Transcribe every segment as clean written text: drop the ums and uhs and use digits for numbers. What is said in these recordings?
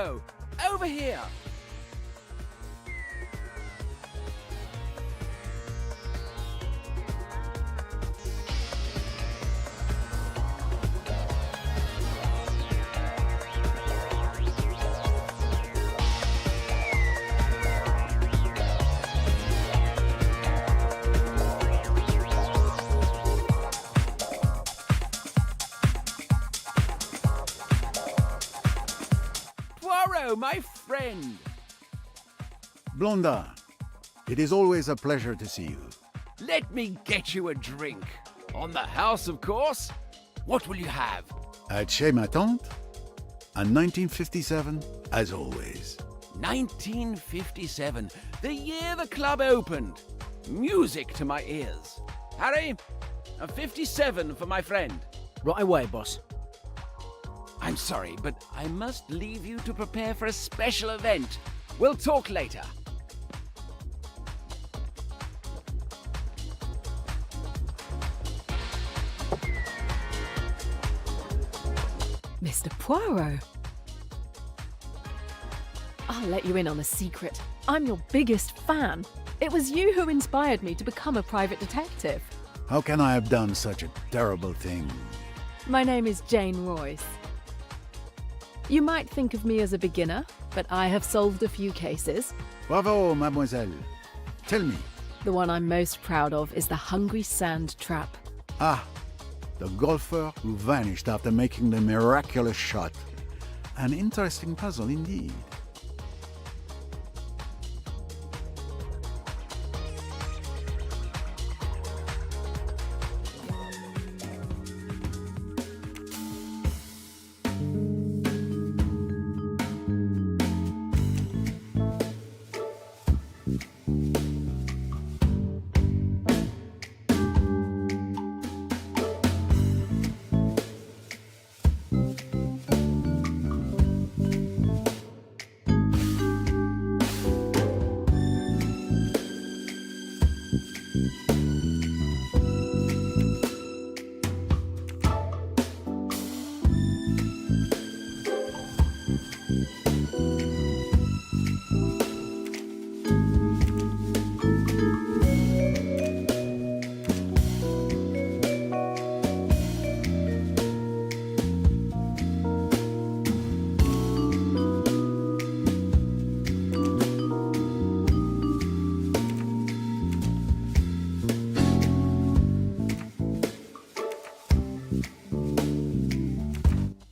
Poirot! Over here! Poirot, my friend! Blondin, it is always a pleasure to see you. Let me get you a drink. On the house, of course. What will you have? At Chez Ma Tante, and 1957, as always. 1957, the year the club opened. Music to my ears. Harry, a 57 for my friend. Right away, boss. I'm sorry, but I must leave you to prepare for a special event. We'll talk later. Mr. Poirot. I'll let you in on a secret. I'm your biggest fan. It was you who inspired me to become a private detective. How can I have done such a terrible thing? My name is Jane Royce. You might think of me as a beginner, but I have solved a few cases. Bravo, mademoiselle. Tell me. The one I'm most proud of is the Hungry Sand Trap. Ah, the golfer who vanished after making the miraculous shot. An interesting puzzle indeed.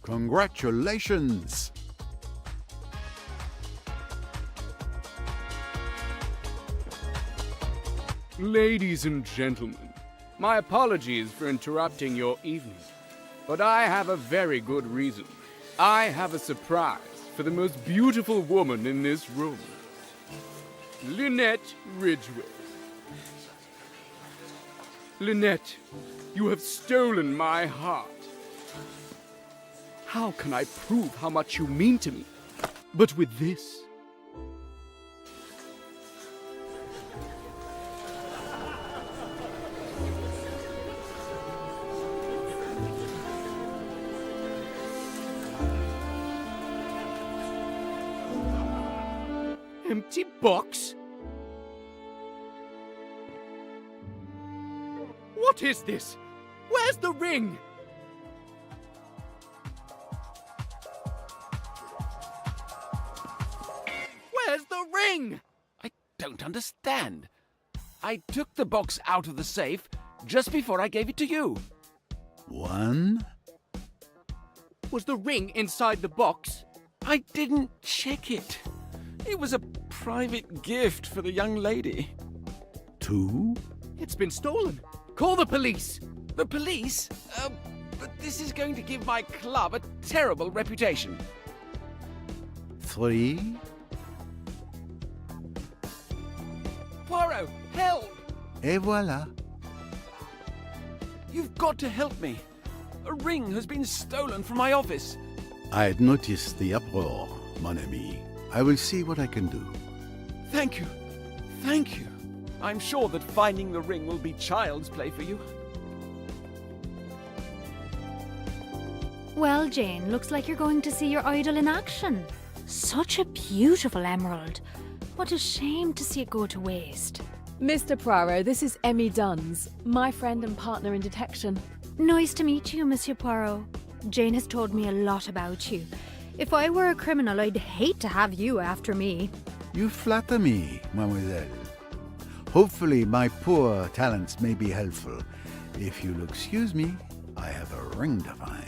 Congratulations! Ladies and gentlemen, my apologies for interrupting your evening, but I have a very good reason. I have a surprise for the most beautiful woman in this room, Lynette Ridgway. Lynette, you have stolen my heart. How can I prove how much you mean to me? But with this. Empty box? What is this? Where's the ring? Where's the ring? I don't understand. I took the box out of the safe just before I gave it to you. One. Was the ring inside the box? I didn't check it. It was a private gift for the young lady. Two. It's been stolen. Call the police. The police? But this is going to give my club a terrible reputation. Three. Poirot, help! Et voilà. You've got to help me. A ring has been stolen from my office. I had noticed the uproar, mon ami. I will see what I can do. Thank you. Thank you. I'm sure that finding the ring will be child's play for you. Well, Jane, looks like you're going to see your idol in action. Such a beautiful emerald. What a shame to see it go to waste. Mr. Poirot, this is Emmy Duns, my friend and partner in detection. Nice to meet you, Monsieur Poirot. Jane has told me a lot about you. If I were a criminal, I'd hate to have you after me. You flatter me, mademoiselle. Hopefully my poor talents may be helpful. If you'll excuse me, I have a ring to find.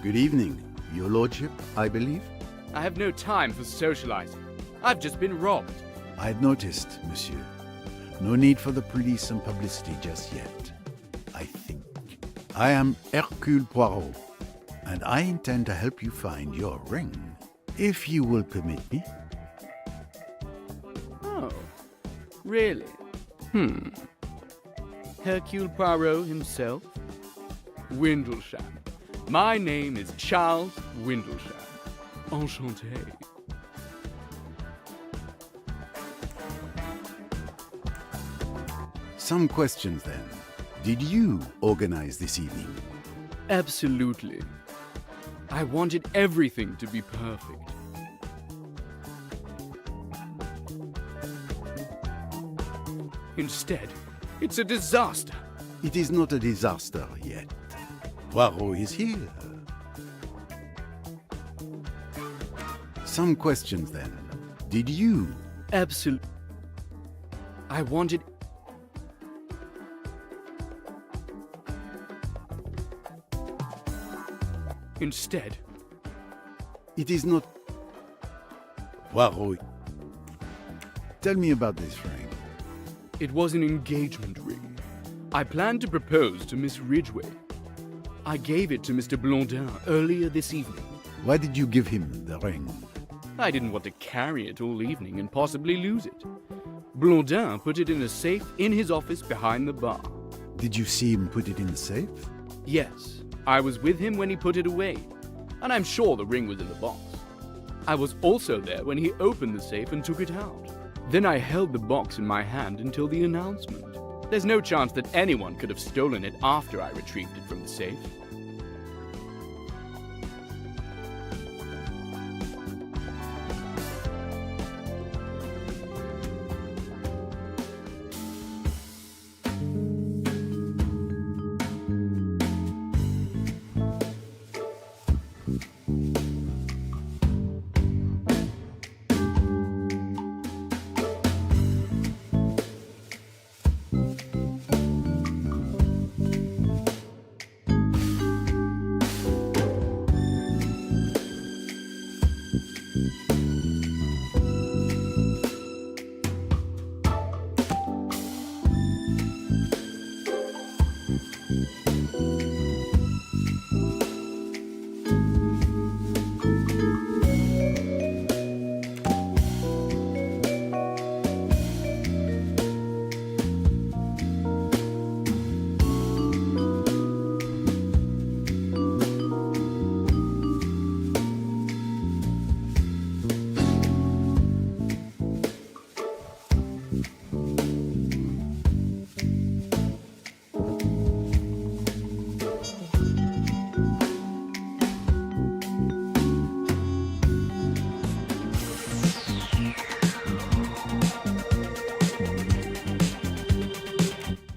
Good evening, your lordship, I believe. I have no time for socializing. I've just been robbed. I've noticed, monsieur. No need for the police and publicity just yet, I think. I am Hercule Poirot, and I intend to help you find your ring, if you will permit me. Oh, really? Hercule Poirot himself? Windlesham. My name is Charles Windlesham. Enchanté. Some questions then. Did you organize this evening? Absolutely. I wanted everything to be perfect. Instead, it's a disaster. It is not a disaster yet. Poirot is here. Some questions then. Did you? Absolutely. I wanted... Instead, It is not... Poirot. Tell me about this ring. it was an engagement ring. I planned to propose to Miss Ridgway. I gave it to Mr. Blondin earlier this evening. Why did you give him the ring? I didn't want to carry it all evening and possibly lose it. Blondin put it in a safe in his office behind the bar. Did you see him put it in the safe? Yes, I was with him when he put it away, and I'm sure the ring was in the box. I was also there when he opened the safe and took it out. Then I held the box in my hand until the announcement. There's no chance that anyone could have stolen it after I retrieved it from the safe.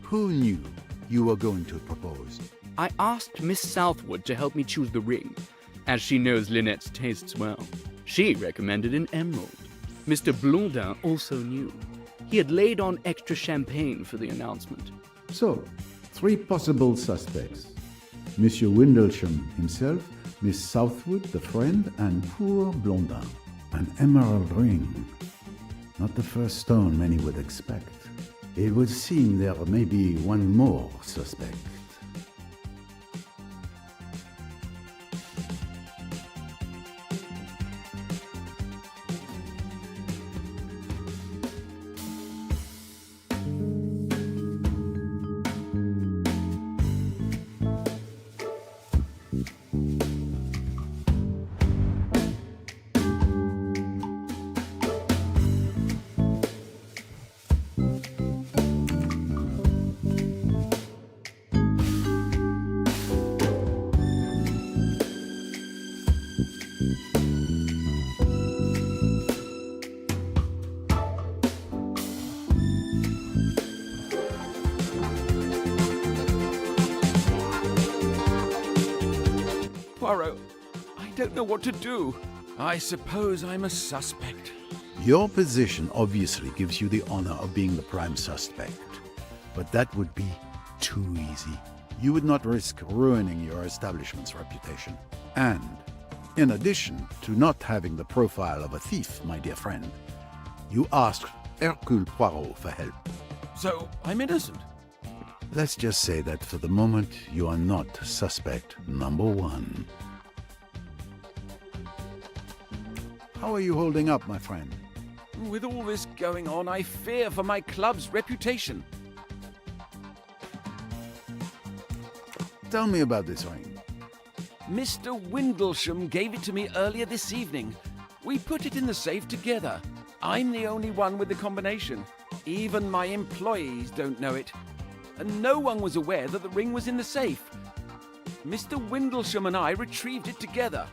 Who knew you were going to propose? I asked Miss Southwood to help me choose the ring, as she knows Lynette's tastes well. She recommended an emerald. Mr. Blondin also knew. He had laid on extra champagne for the announcement. So, 3 possible suspects. Monsieur Windlesham himself, Miss Southwood, the friend, and poor Blondin. An emerald ring. Not the first stone many would expect. It would seem there may be one more suspect. Poirot, I don't know what to do. I suppose I'm a suspect. Your position obviously gives you the honor of being the prime suspect. But that would be too easy. You would not risk ruining your establishment's reputation. And, in addition to not having the profile of a thief, my dear friend, you asked Hercule Poirot for help. So, I'm innocent. Let's just say that for the moment, you are not suspect number one. How are you holding up, my friend? With all this going on, I fear for my club's reputation. Tell me about this ring. Mr. Windlesham gave it to me earlier this evening. We put it in the safe together. I'm the only one with the combination. Even my employees don't know it. And no one was aware that the ring was in the safe. Mr. Windlesham and I retrieved it together.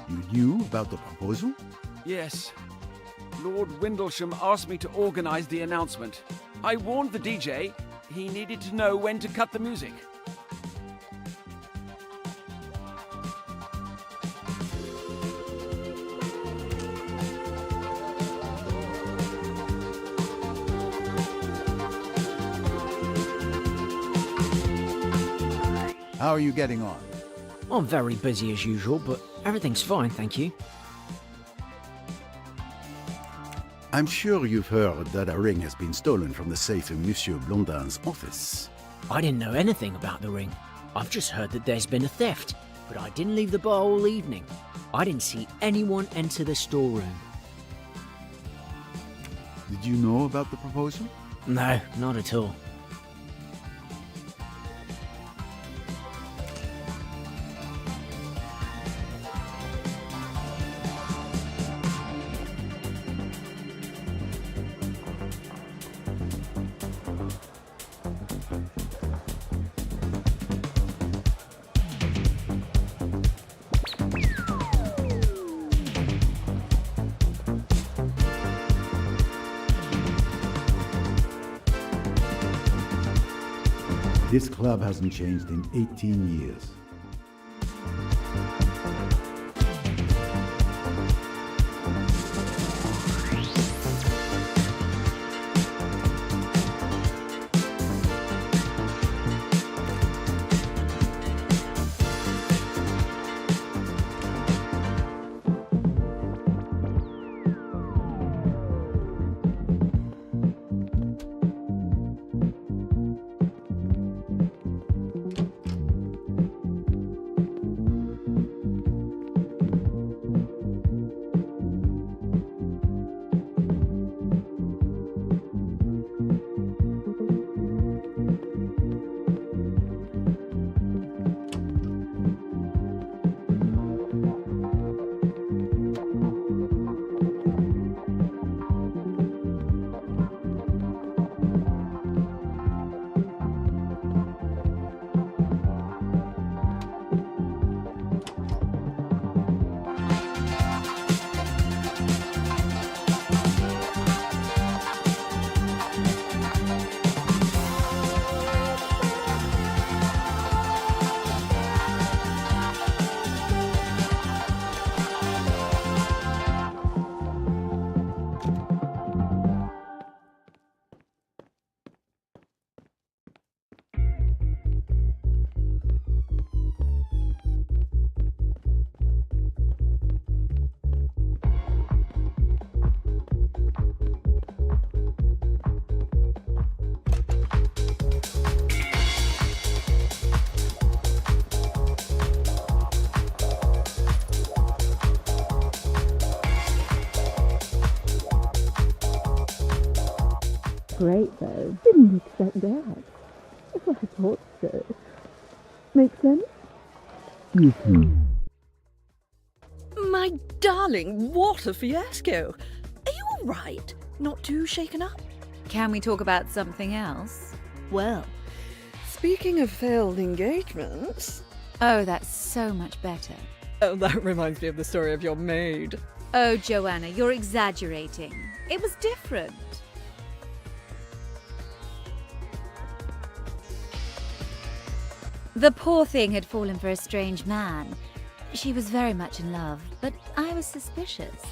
You knew about the proposal? Yes. Lord Windlesham asked me to organize the announcement. I warned the DJ he needed to know when to cut the music. How are you getting on? I'm very busy as usual, but everything's fine, thank you. I'm sure you've heard that a ring has been stolen from the safe in Monsieur Blondin's office. I didn't know anything about the ring. I've just heard that there's been a theft, but I didn't leave the bar all evening. I didn't see anyone enter the storeroom. Did you know about the proposal? No, not at all. This club hasn't changed in 18 years. great, though. Didn't expect that. Well, I thought so. Make sense? My darling, what a fiasco! Are you all right? Not too shaken up? Can we talk about something else? Well, speaking of failed engagements... Oh, that's so much better. Oh, that reminds me of the story of your maid. Oh, Joanna, you're exaggerating. It was different. The poor thing had fallen for a strange man. She was very much in love, but I was suspicious.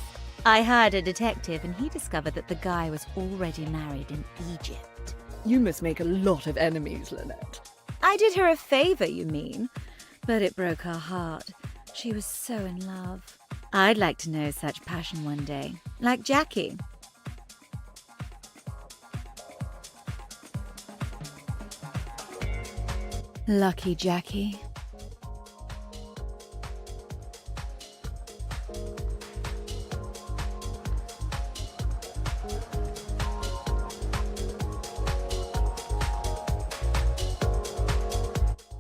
I hired a detective and he discovered that the guy was already married in Egypt. You must make a lot of enemies, Lynette. I did her a favor, you mean? But it broke her heart. She was so in love. I'd like to know such passion one day, like Jackie. Lucky Jackie.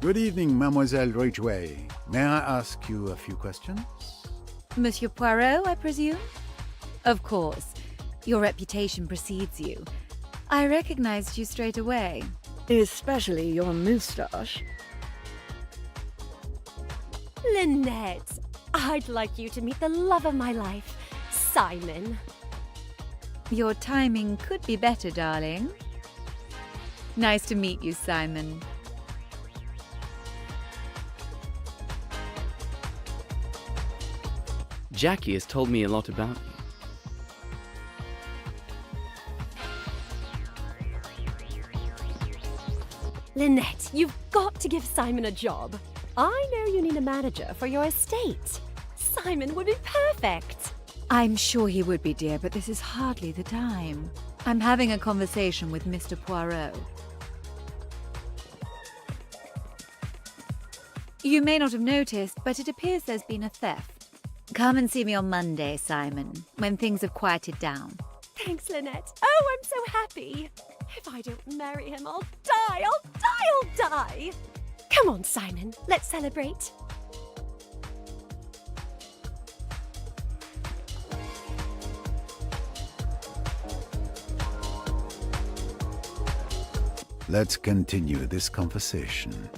Good evening, Mademoiselle Ridgway. May I ask you a few questions? Monsieur Poirot, I presume? Of course. Your reputation precedes you. I recognized you straight away. Especially your moustache. Lynette, I'd like you to meet the love of my life, Simon. Your timing could be better, darling. Nice to meet you, Simon. Jackie has told me a lot about you. Lynette, you've got to give Simon a job. I know you need a manager for your estate. Simon would be perfect. I'm sure he would be, dear, but this is hardly the time. I'm having a conversation with Mr. Poirot. You may not have noticed, but it appears there's been a theft. Come and see me on Monday, Simon, when things have quieted down. Thanks, Lynette. Oh, I'm so happy. If I don't marry him, I'll die. I'll die. Come on, Simon. Let's celebrate. Let's continue this conversation.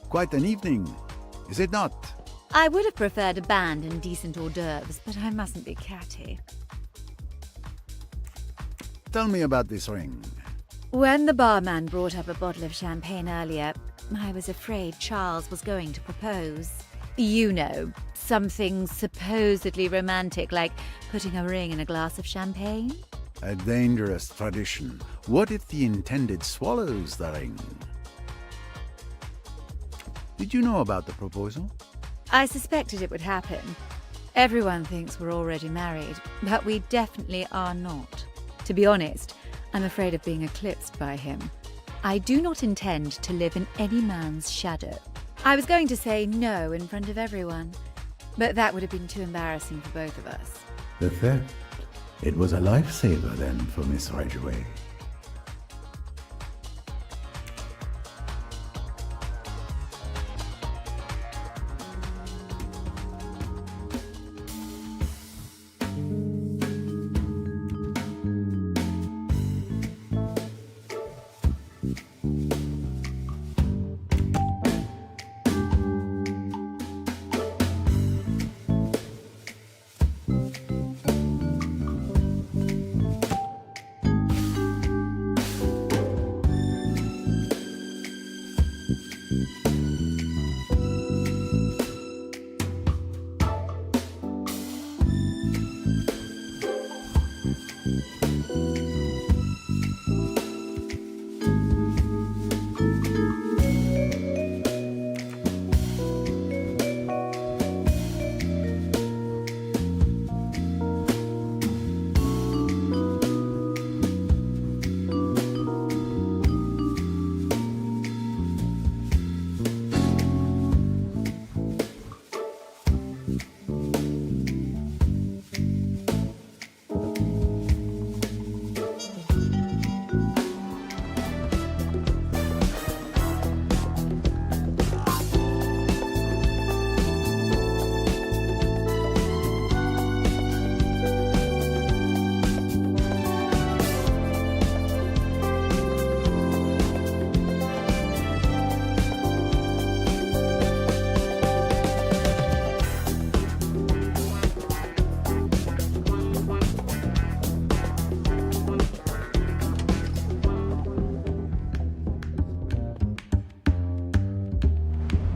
Quite an evening, is it not? I would have preferred a band and decent hors d'oeuvres, but I mustn't be catty. Tell me about this ring. When the barman brought up a bottle of champagne earlier, I was afraid Charles was going to propose. You know, something supposedly romantic, like putting a ring in a glass of champagne. A dangerous tradition. What if the intended swallows the ring? Did you know about the proposal? I suspected it would happen. Everyone thinks we're already married, but we definitely are not. To be honest, I'm afraid of being eclipsed by him. I do not intend to live in any man's shadow. I was going to say no in front of everyone, but that would have been too embarrassing for both of us. The theft. It was a lifesaver then for Miss Ridgway.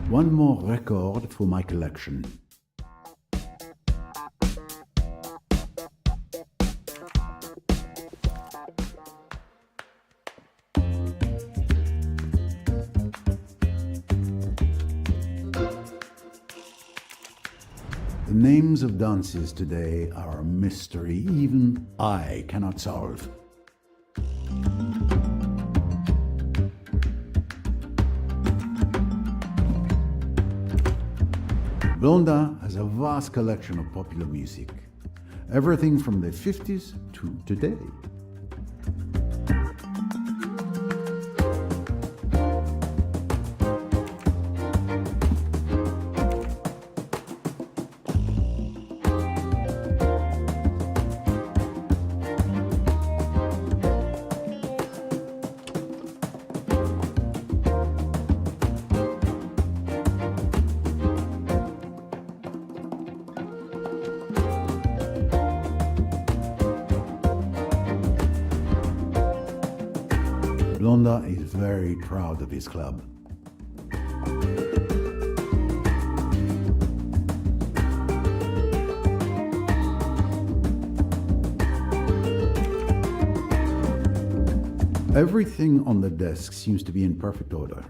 One more record for my collection. The names of dances today are a mystery even I cannot solve. Blondin has a vast collection of popular music, everything from the 50s to today. Blondin is very proud of his club. Everything on the desk seems to be in perfect order.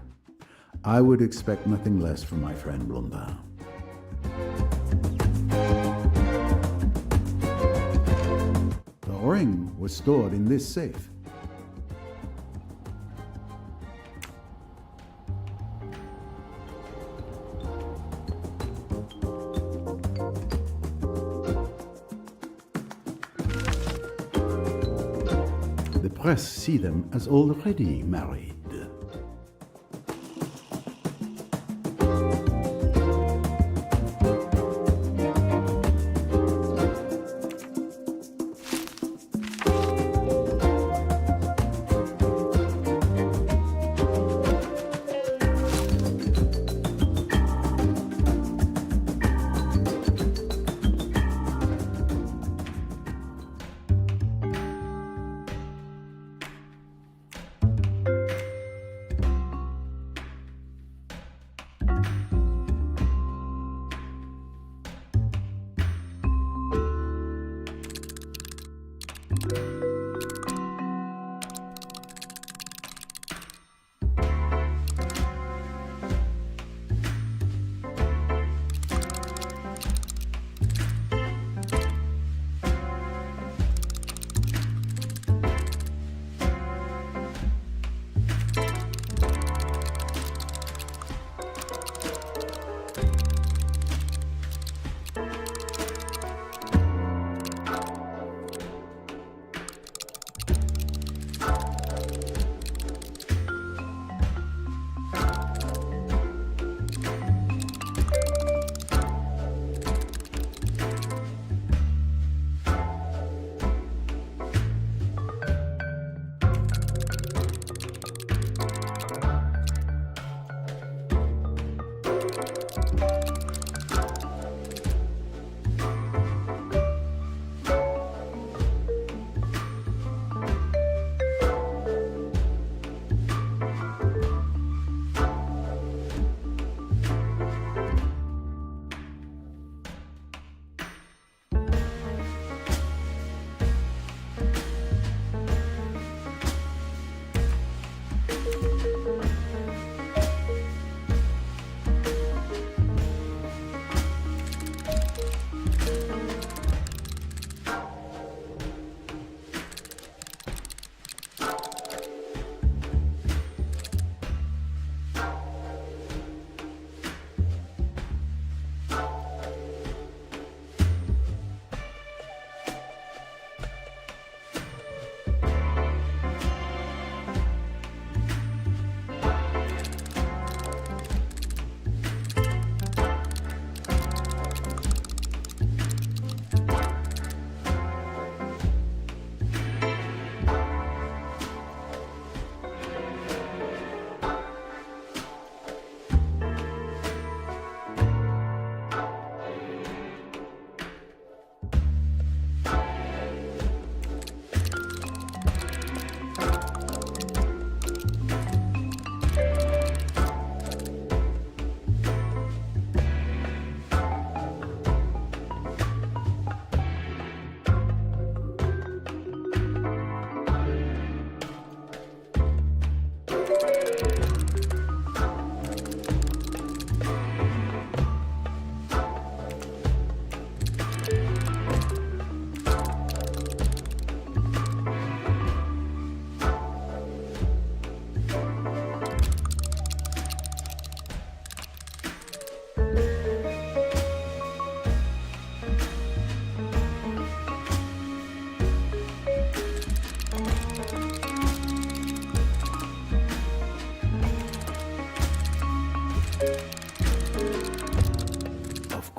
I would expect nothing less from my friend Blondin. The ring was stored in this safe. The press see them as already married.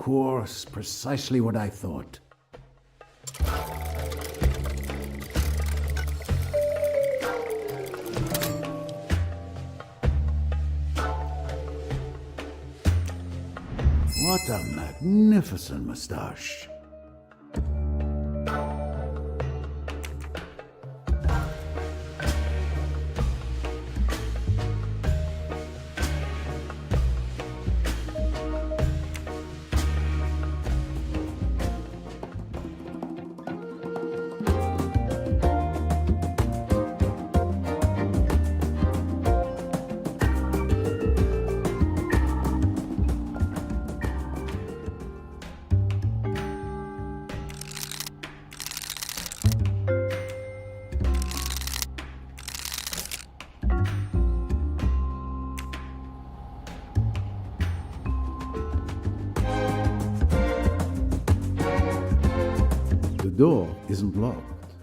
course, precisely what I thought. What a magnificent moustache. The door isn't locked.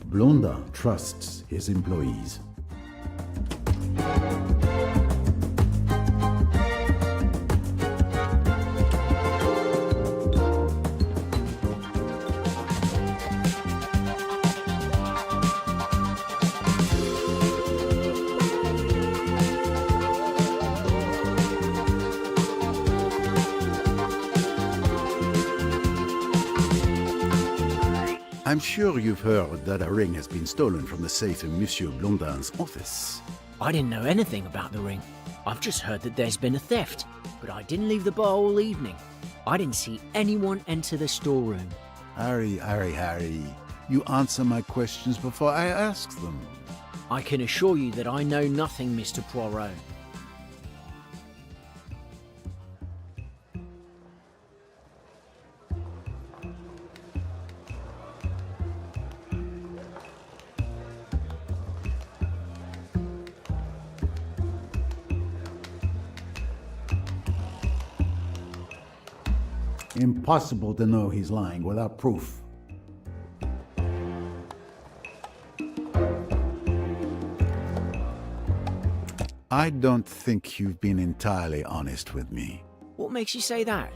Blondin trusts his employees. I'm sure you've heard that a ring has been stolen from the safe in Monsieur Blondin's office. I didn't know anything about the ring. I've just heard that there's been a theft, but I didn't leave the bar all evening. I didn't see anyone enter the storeroom. Harry, you answer my questions before I ask them. I can assure you that I know nothing, Mr. Poirot. Impossible to know he's lying without proof. I don't think you've been entirely honest with me. What makes you say that?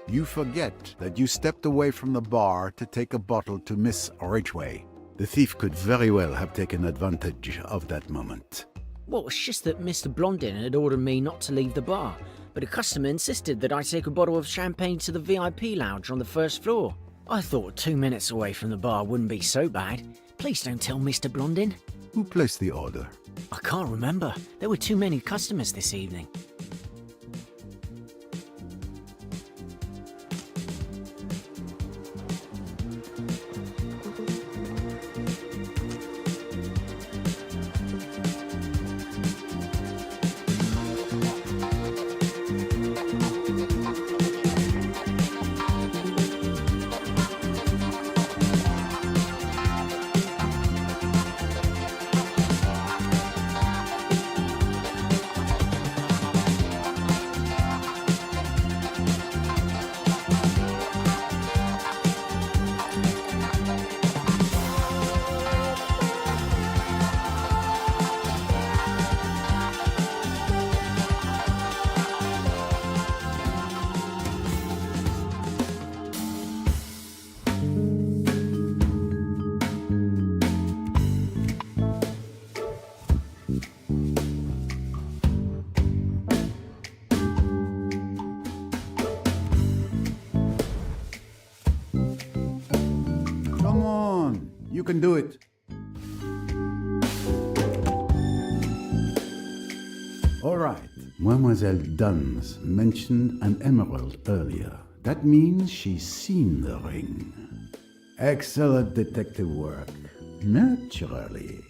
You forget that you stepped away from the bar to take a bottle to Miss Ridgway. The thief could very well have taken advantage of that moment. Well, it's just that Mr. Blondin had ordered me not to leave the bar, but a customer insisted that I take a bottle of champagne to the VIP lounge on the first floor. I thought 2 minutes away from the bar wouldn't be so bad. Please don't tell Mr. Blondin. Who placed the order? I can't remember. There were too many customers this evening. Come on, you can do it. All right, Mademoiselle Duns mentioned an emerald earlier. That means she's seen the ring. Excellent detective work. Naturally.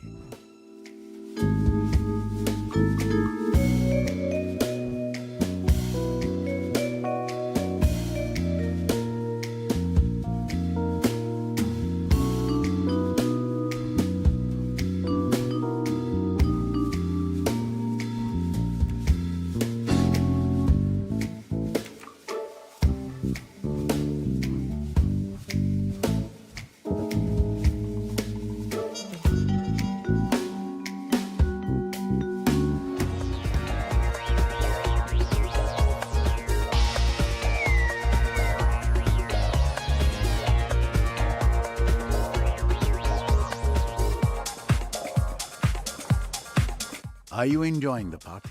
Are you enjoying the party?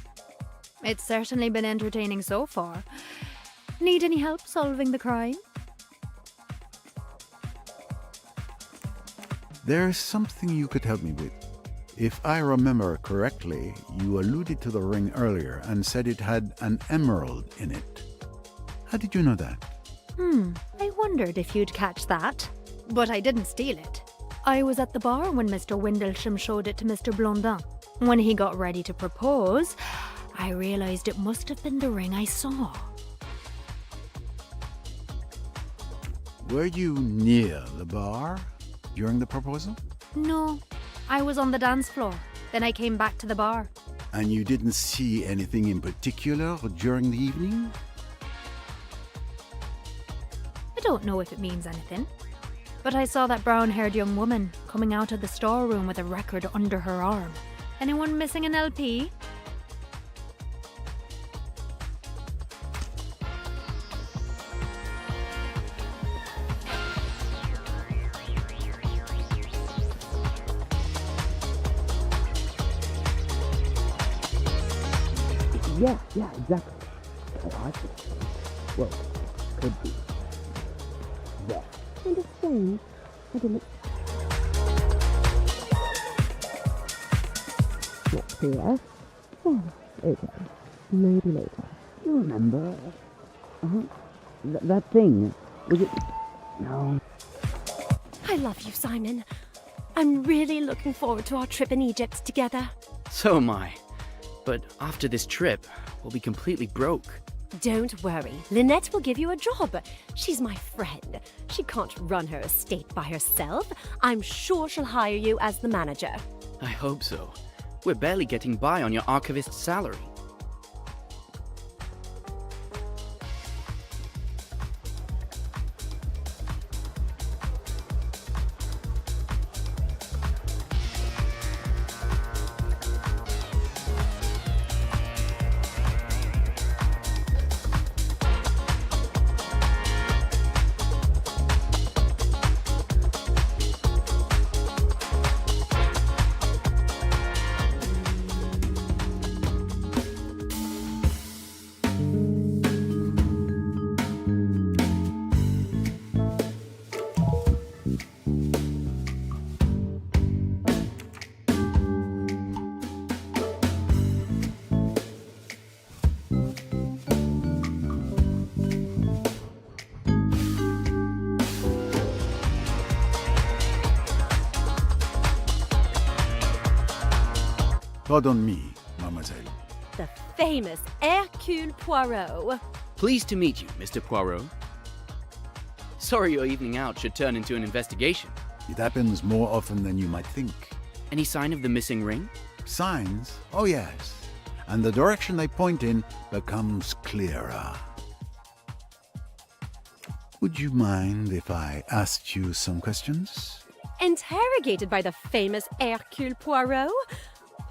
It's certainly been entertaining so far. Need any help solving the crime? There's something you could help me with. If I remember correctly, you alluded to the ring earlier and said it had an emerald in it. How did you know that? I wondered if you'd catch that. But I didn't steal it. I was at the bar when Mr. Windlesham showed it to Mr. Blondin. When he got ready to propose, I realized it must have been the ring I saw. Were you near the bar during the proposal? No, I was on the dance floor. Then I came back to the bar. And you didn't see anything in particular during the evening? I don't know if it means anything. But I saw that brown-haired young woman coming out of the storeroom with a record under her arm. Anyone missing an LP? Yeah, exactly. Oh, I think so. Well, could be. Yeah. Kind of strange. I didn't. Not here. Oh, okay. Maybe later. You remember? That thing. Was it? No. I love you, Simon. I'm really looking forward to our trip in Egypt together. So am I. But after this trip, we'll be completely broke. Don't worry. Lynette will give you a job. She's my friend. She can't run her estate by herself. I'm sure she'll hire you as the manager. I hope so. We're barely getting by on your archivist's salary. Pardon me, mademoiselle. The famous Hercule Poirot. Pleased to meet you, Mr. Poirot. Sorry your evening out should turn into an investigation. It happens more often than you might think. Any sign of the missing ring? Signs? Oh yes. And the direction they point in becomes clearer. Would you mind if I asked you some questions? Interrogated by the famous Hercule Poirot?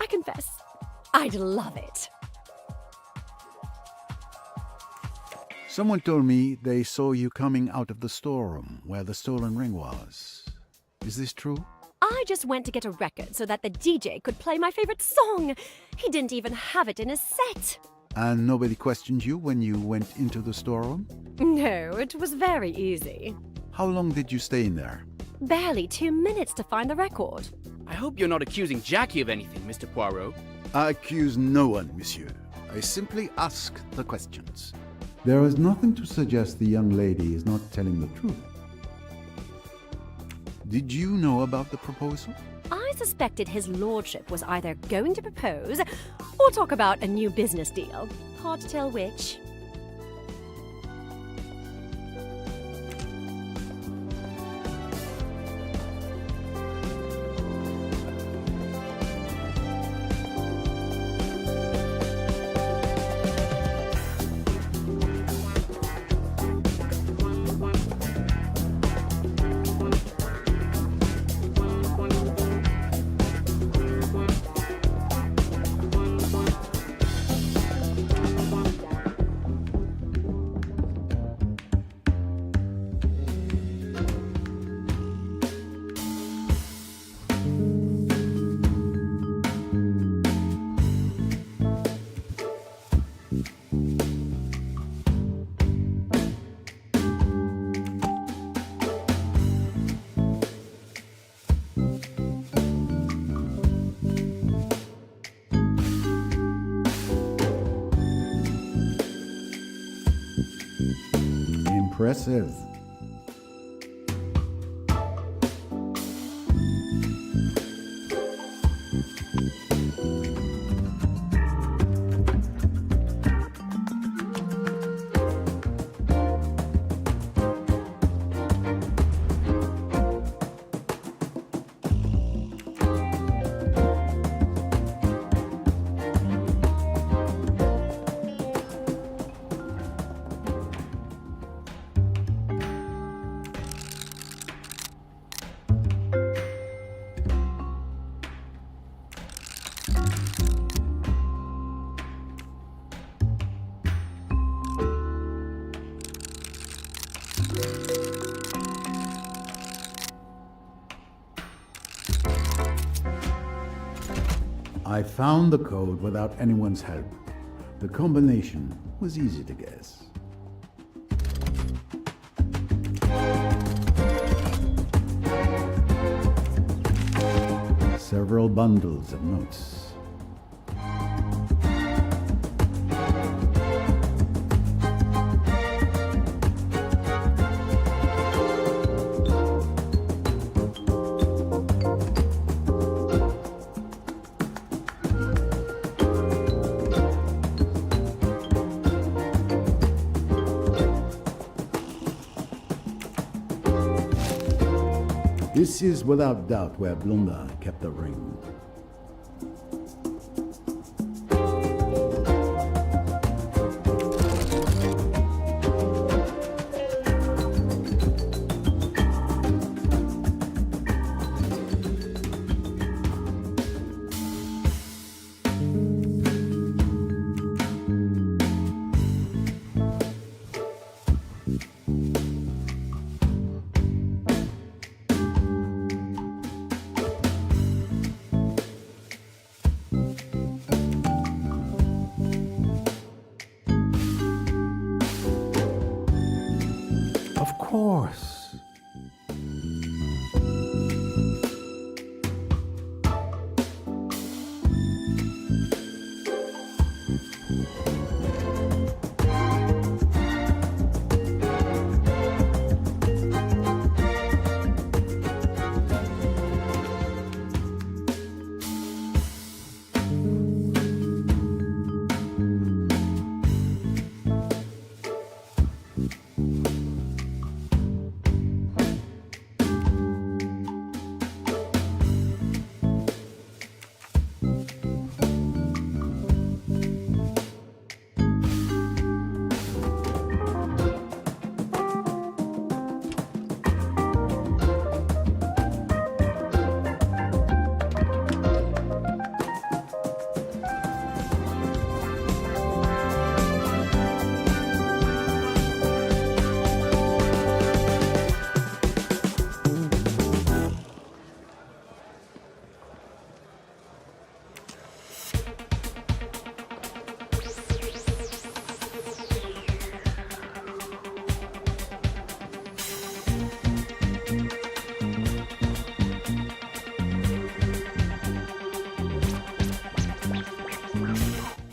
I confess, I'd love it. Someone told me they saw you coming out of the storeroom where the stolen ring was. Is this true? I just went to get a record so that the DJ could play my favorite song. He didn't even have it in his set. And nobody questioned you when you went into the storeroom? No, it was very easy. How long did you stay in there? Barely 2 minutes to find the record. I hope you're not accusing Jackie of anything, Mr. Poirot. I accuse no one, monsieur. I simply ask the questions. There is nothing to suggest the young lady is not telling the truth. Did you know about the proposal? I suspected his lordship was either going to propose or talk about a new business deal. Hard to tell which. Impressive. I found the code without anyone's help. The combination was easy to guess. Several bundles of notes. This is without doubt where Blondin kept the ring. Of course.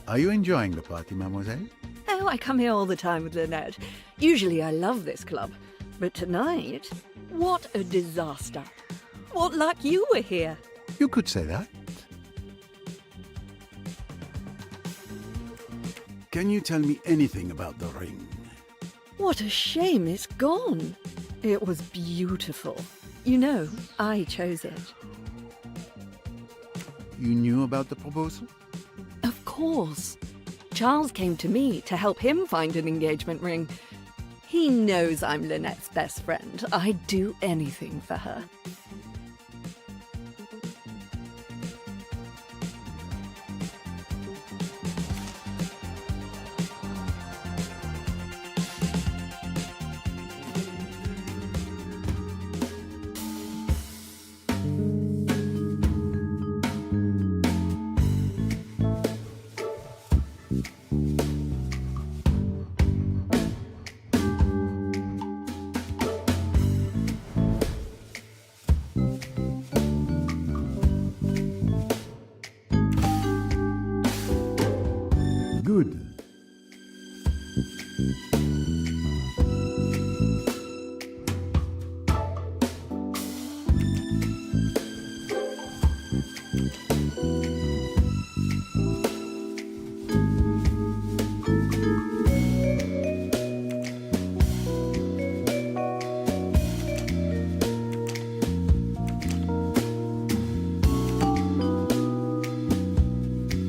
Are you enjoying the party, mademoiselle? Oh, I come here all the time with Lynette. Usually I love this club. But tonight, what a disaster. What luck you were here. You could say that. Can you tell me anything about the ring? What a shame it's gone. It was beautiful. You know, I chose it. You knew about the proposal? Of course. Charles came to me to help him find an engagement ring. He knows I'm Lynette's best friend. I'd do anything for her.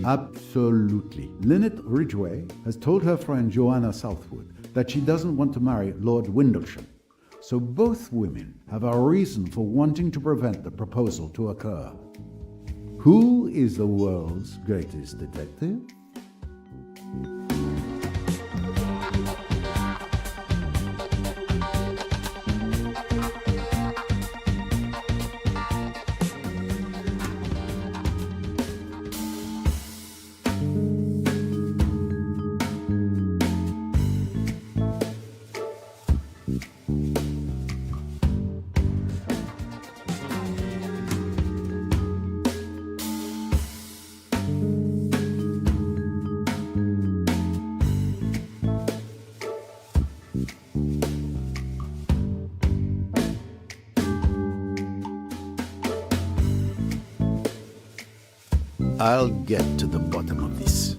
Absolutely. Lynette Ridgway has told her friend Joanna Southwood that she doesn't want to marry Lord Windlesham. So both women have a reason for wanting to prevent the proposal to occur. Who is the world's greatest detective? I'll get to the bottom of this.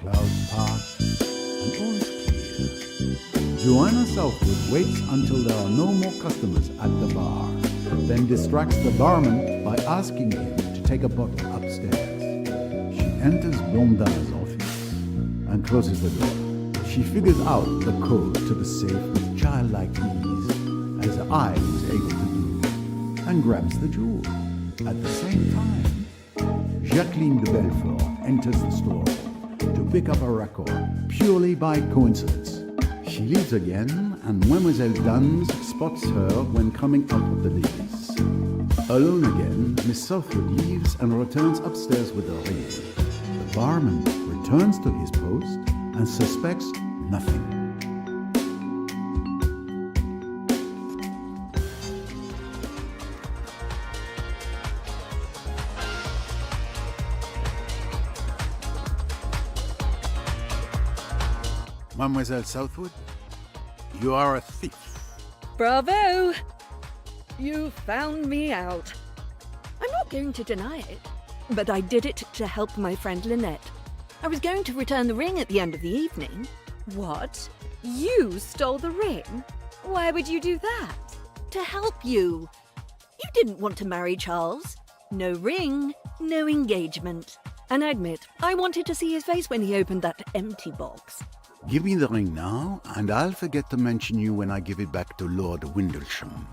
clouds pass, and all is clear. Joanna Southwood waits until there are no more customers at the bar, then distracts the barman by asking him to take a bottle upstairs. She enters Blondin's office and closes the door. She figures out the code to the safe with childlike ease, as I was able to do, and grabs the jewel. At the same time, Jacqueline de Belfort enters the store to pick up a record purely by coincidence. She leaves again, and Mademoiselle Duns spots her when coming out of the ladies. Alone again, Miss Southwood leaves and returns upstairs with the ring. The barman returns to his post and suspects nothing. Mademoiselle Southwood, you are a thief. Bravo! You found me out. I'm not going to deny it, but I did it to help my friend Lynette. I was going to return the ring at the end of the evening. What? You stole the ring? Why would you do that? To help you. You didn't want to marry Charles. No ring, no engagement. And I admit, I wanted to see his face when he opened that empty box. Give me the ring now, and I'll forget to mention you when I give it back to Lord Windlesham.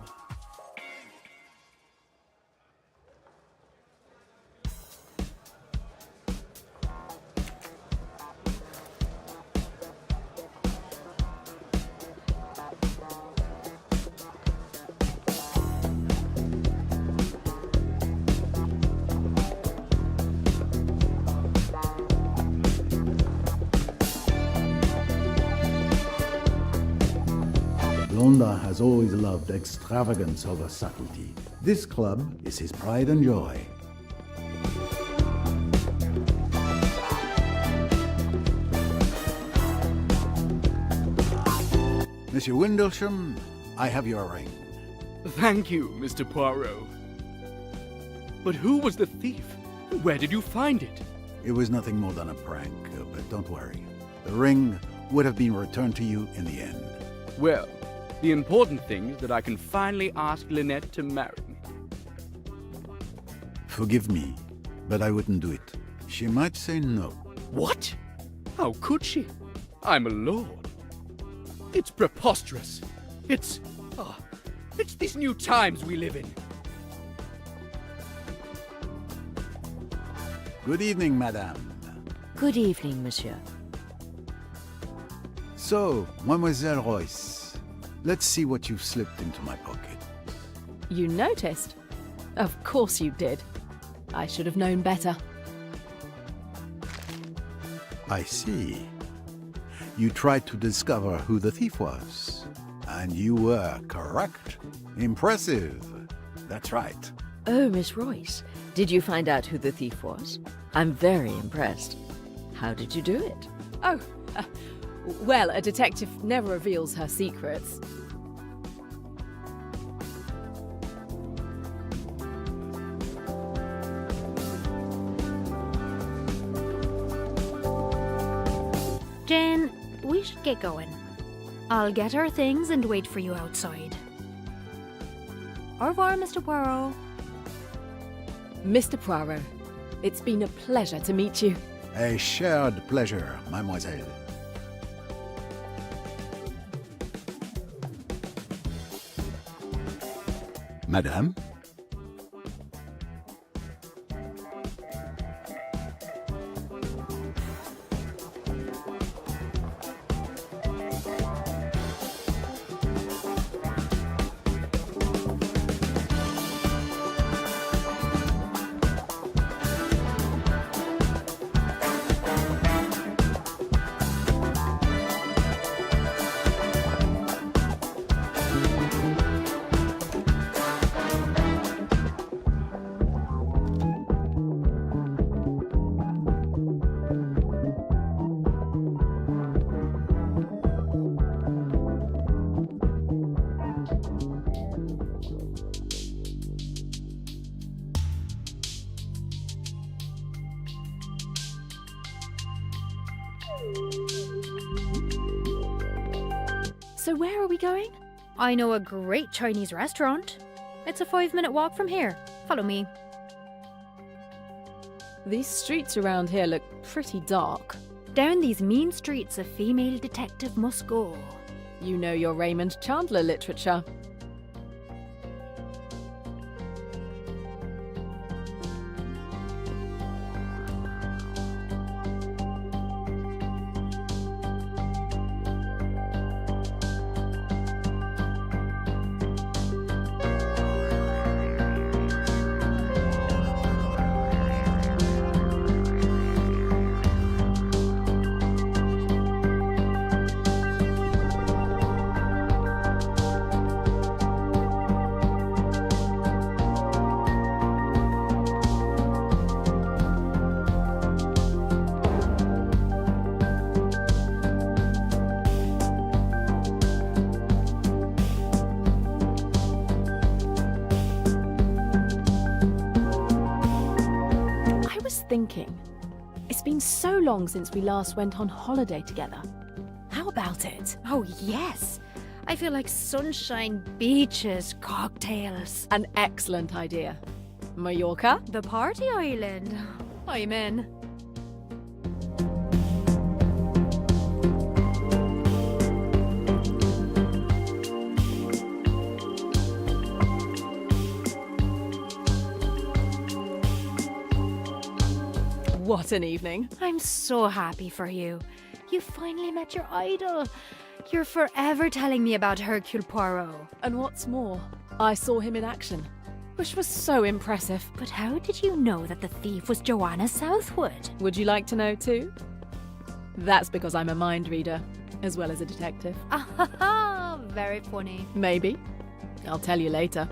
Blondin has always loved extravagance over subtlety. This club is his pride and joy. Monsieur Windlesham, I have your ring. Thank you, Mr. Poirot. But who was the thief? Where did you find it? It was nothing more than a prank, but don't worry. The ring would have been returned to you in the end. Well, the important thing is that I can finally ask Lynette to marry me. Forgive me, but I wouldn't do it. She might say no. What? How could she? I'm a lord. It's preposterous. It's these new times we live in. Good evening, madame. Good evening, monsieur. So, Mademoiselle Royce, let's see what you've slipped into my pocket. You noticed? Of course you did. I should have known better. I see. You tried to discover who the thief was. And you were correct. Impressive. That's right. Oh, Miss Royce, did you find out who the thief was? I'm very impressed. How did you do it? Oh, well, a detective never reveals her secrets. Jane, we should get going. I'll get our things and wait for you outside. Au revoir, Mr. Poirot. Mr. Poirot, it's been a pleasure to meet you. A shared pleasure, mademoiselle. Madame? So where are we going? I know a great Chinese restaurant. It's a 5-minute walk from here. Follow me. These streets around here look pretty dark. Down these mean streets a female detective must go. You know your Raymond Chandler literature. Thinking. It's been so long since we last went on holiday together. How about it? Oh, yes. I feel like sunshine, beaches, cocktails. An excellent idea. Mallorca? The party island. I'm in. What an evening. I'm so happy for you. You finally met your idol. You're forever telling me about Hercule Poirot. And what's more, I saw him in action, which was so impressive. But how did you know that the thief was Joanna Southwood? Would you like to know too? That's because I'm a mind reader, as well as a detective. Ah, very funny. Maybe. I'll tell you later.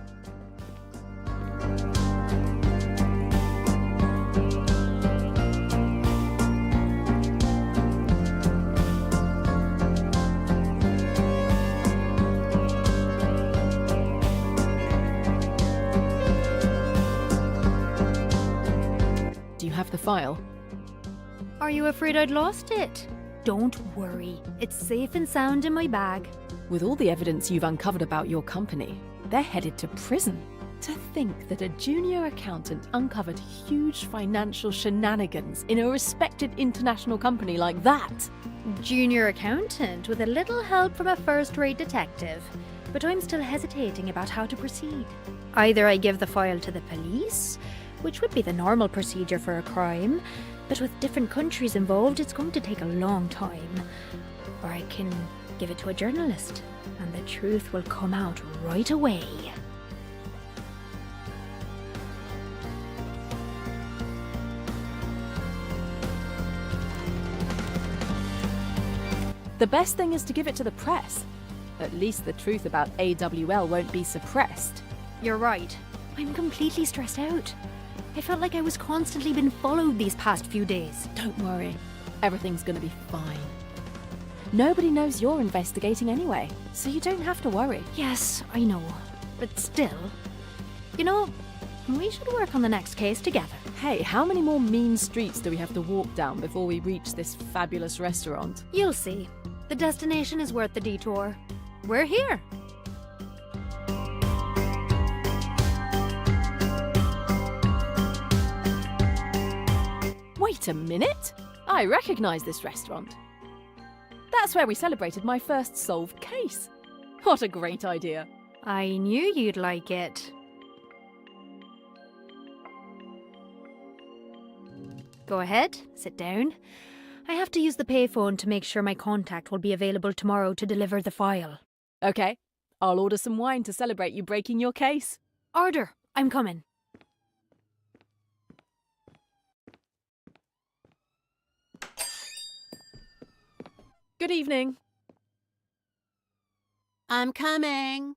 The file. Are you afraid I'd lost it? Don't worry. It's safe and sound in my bag. With all the evidence you've uncovered about your company, they're headed to prison. To think that a junior accountant uncovered huge financial shenanigans in a respected international company like that. Junior accountant with a little help from a first-rate detective. But I'm still hesitating about how to proceed. Either I give the file to the police, which would be the normal procedure for a crime, but with different countries involved, it's going to take a long time. Or I can give it to a journalist, and the truth will come out right away. The best thing is to give it to the press. At least the truth about AWL won't be suppressed. You're right. I'm completely stressed out. I felt like I was constantly being followed these past few days. Don't worry. Everything's gonna be fine. Nobody knows you're investigating anyway, so you don't have to worry. Yes, I know. But still, you know, we should work on the next case together. Hey, how many more mean streets do we have to walk down before we reach this fabulous restaurant? You'll see. The destination is worth the detour. We're here. Wait a minute! I recognise this restaurant. That's where we celebrated my first solved case. What a great idea. I knew you'd like it. Go ahead, sit down. I have to use the payphone to make sure my contact will be available tomorrow to deliver the file. Okay, I'll order some wine to celebrate you breaking your case. Order, I'm coming. Good evening. I'm coming.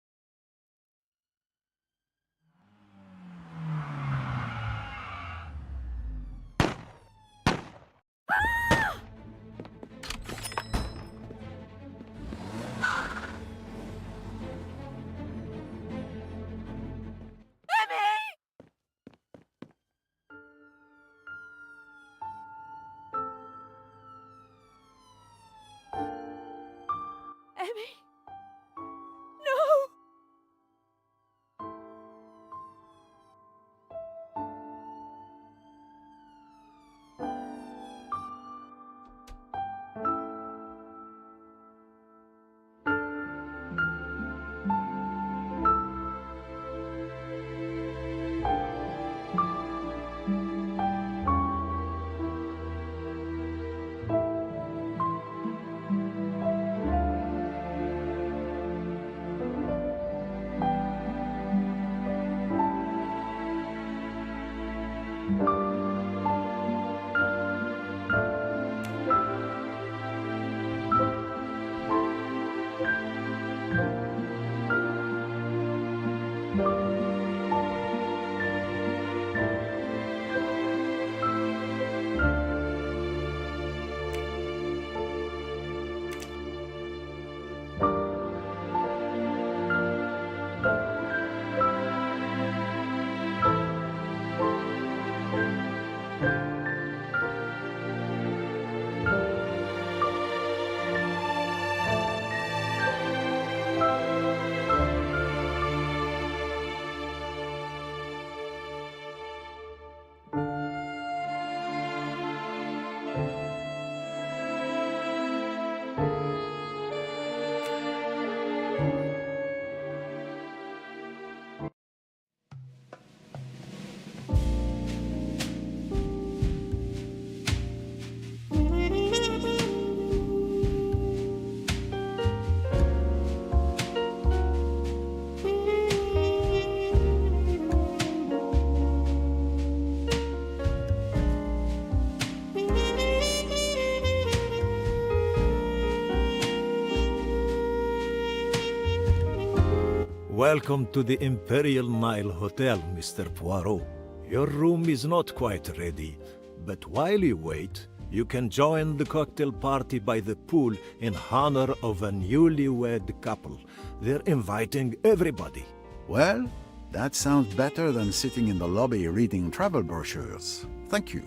Welcome to the Imperial Nile Hotel, Mr. Poirot. Your room is not quite ready, but while you wait, you can join the cocktail party by the pool in honor of a newlywed couple. They're inviting everybody. Well, that sounds better than sitting in the lobby reading travel brochures. Thank you.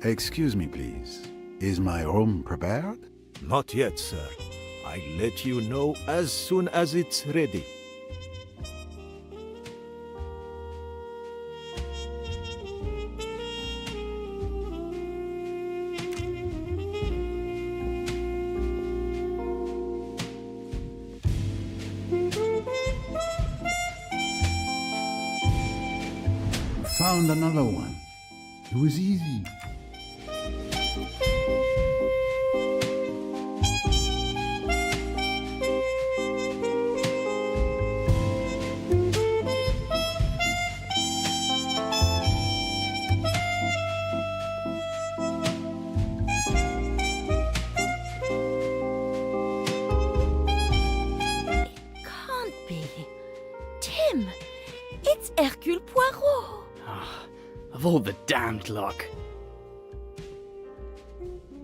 Excuse me, please. Is my room prepared? Not yet, sir. I'll let you know as soon as it's ready. Found another one. It was easy. It's Hercule Poirot! Of all the damned luck.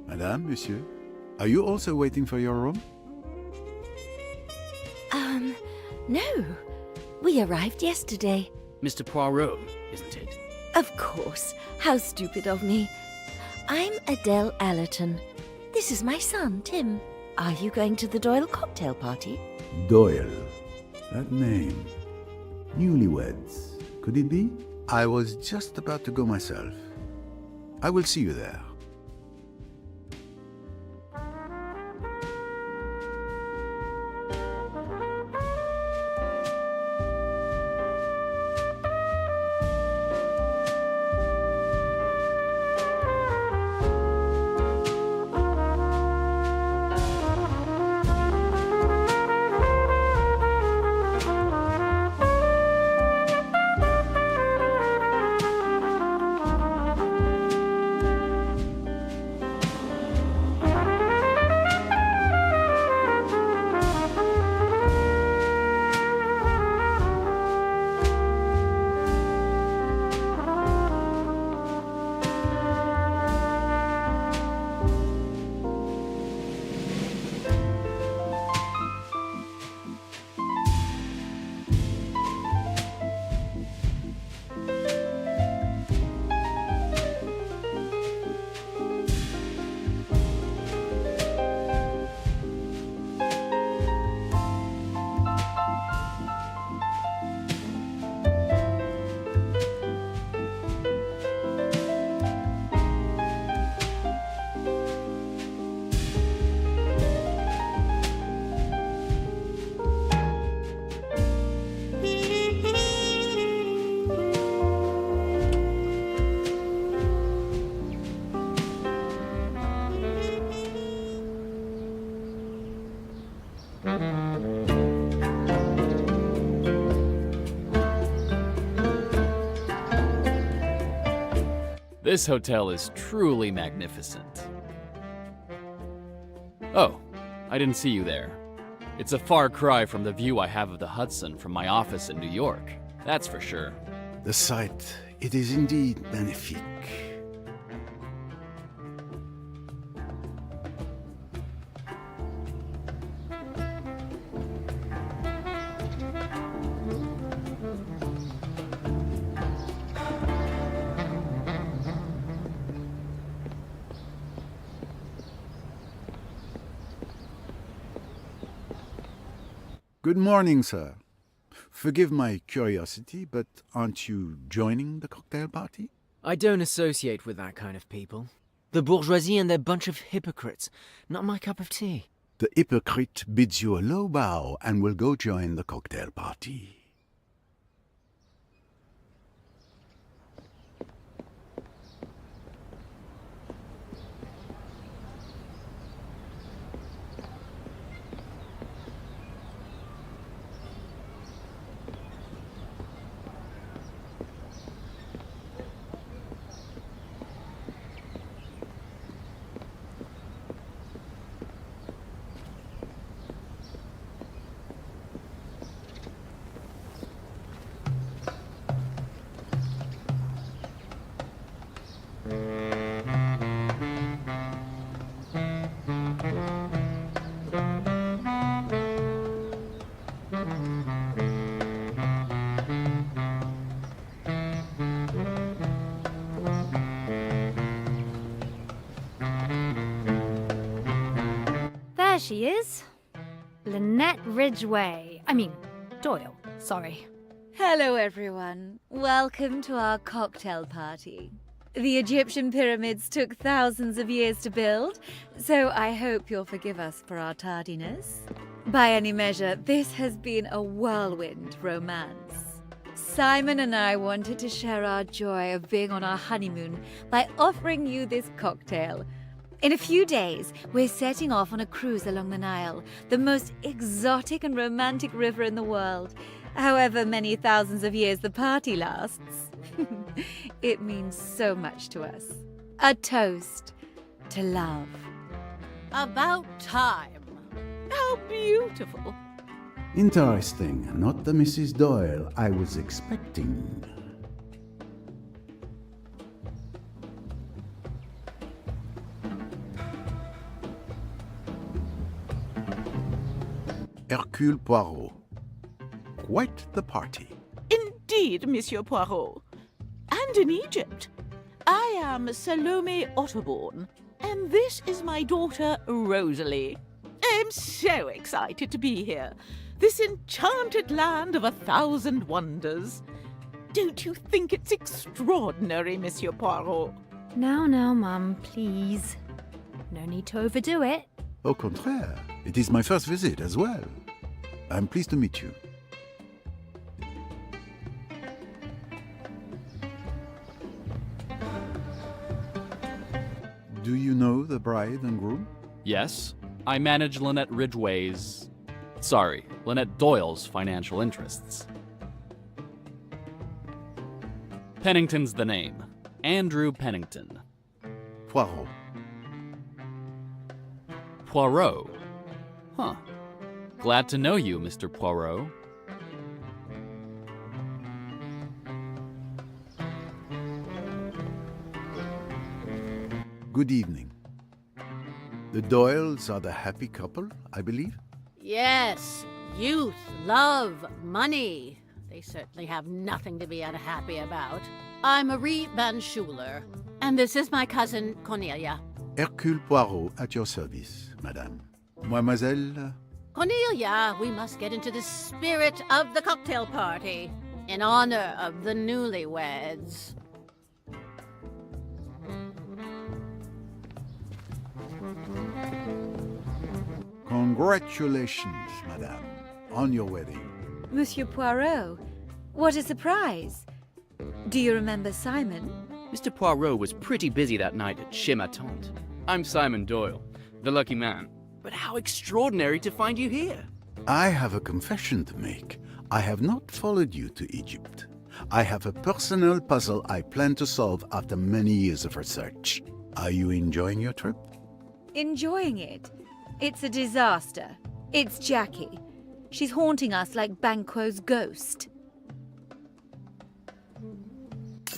Madame, monsieur, are you also waiting for your room? No. We arrived yesterday. Mr. Poirot, isn't it? Of course. How stupid of me. I'm Adele Allerton. This is my son, Tim. Are you going to the Doyle cocktail party? Doyle. That name. Newlyweds. Could it be? I was just about to go myself. I will see you there. This hotel is truly magnificent. Oh, I didn't see you there. It's a far cry from the view I have of the Hudson from my office in New York, that's for sure. The sight, it is indeed magnifique. Good morning, sir. Forgive my curiosity, but aren't you joining the cocktail party? I don't associate with that kind of people. The bourgeoisie and their bunch of hypocrites. Not my cup of tea. The hypocrite bids you a low bow and will go join the cocktail party. There she is. Lynette Ridgway. I mean, Doyle, sorry. Hello, everyone. Welcome to our cocktail party. The Egyptian pyramids took thousands of years to build, so I hope you'll forgive us for our tardiness. By any measure, this has been a whirlwind romance. Simon and I wanted to share our joy of being on our honeymoon by offering you this cocktail. In a few days, we're setting off on a cruise along the Nile, the most exotic and romantic river in the world. However many thousands of years the party lasts. It means so much to us. A toast to love. About time. How beautiful. Interesting. Not the Mrs. Doyle I was expecting. Hercule Poirot. Quite the party. Indeed, Monsieur Poirot. And in Egypt. I am Salome Otterbourne, and this is my daughter, Rosalie. I am so excited to be here. This enchanted land of 1,000 wonders. Don't you think it's extraordinary, Monsieur Poirot? Now, Mum, please. No need to overdo it. Au contraire, it is my first visit as well. I'm pleased to meet you. Do you know the bride and groom? Yes, I manage Lynette Ridgway's... Sorry, Lynette Doyle's financial interests. Pennington's the name. Andrew Pennington. Poirot. Poirot? Huh. Glad to know you, Mr. Poirot. Good evening. The Doyles are the happy couple, I believe? Yes, youth, love, money. They certainly have nothing to be unhappy about. I'm Marie Van Schuler, and this is my cousin Cornelia. Hercule Poirot at your service, madame. Mademoiselle... Cornelia, we must get into the spirit of the cocktail party in honor of the newlyweds. Congratulations, madame, on your wedding. Monsieur Poirot, what a surprise. Do you remember Simon? Mr. Poirot was pretty busy that night at Chez Ma Tante. I'm Simon Doyle, the lucky man. But how extraordinary to find you here. I have a confession to make. I have not followed you to Egypt. I have a personal puzzle I plan to solve after many years of research. Are you enjoying your trip? Enjoying it? It's a disaster. It's Jackie. She's haunting us like Banquo's ghost.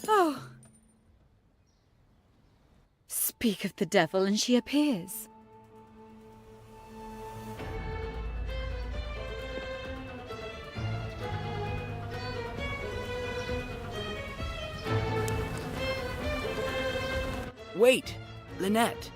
Oh. Speak of the devil and she appears. Wait, Lynette.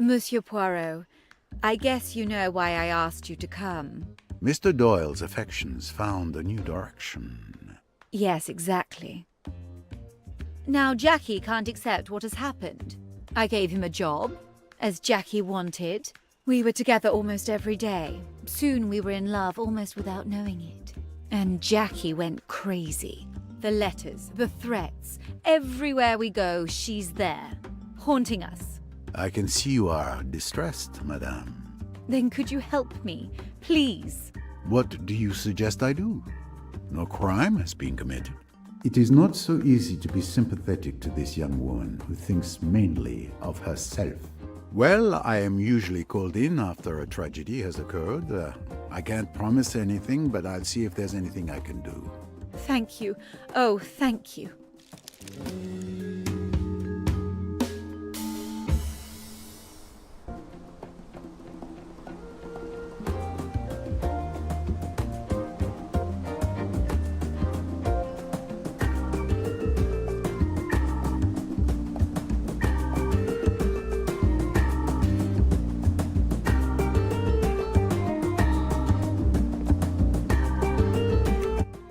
Monsieur Poirot, I guess you know why I asked you to come. Mr. Doyle's affections found a new direction. Yes, exactly. Now, Jackie can't accept what has happened. I gave him a job, as Jackie wanted. We were together almost every day. Soon we were in love almost without knowing it. And Jackie went crazy. The letters, the threats, everywhere we go, she's there, haunting us. I can see you are distressed, madame. Then could you help me, please? What do you suggest I do? No crime has been committed. It is not so easy to be sympathetic to this young woman who thinks mainly of herself. Well, I am usually called in after a tragedy has occurred. I can't promise anything, but I'll see if there's anything I can do. Thank you. Oh, thank you.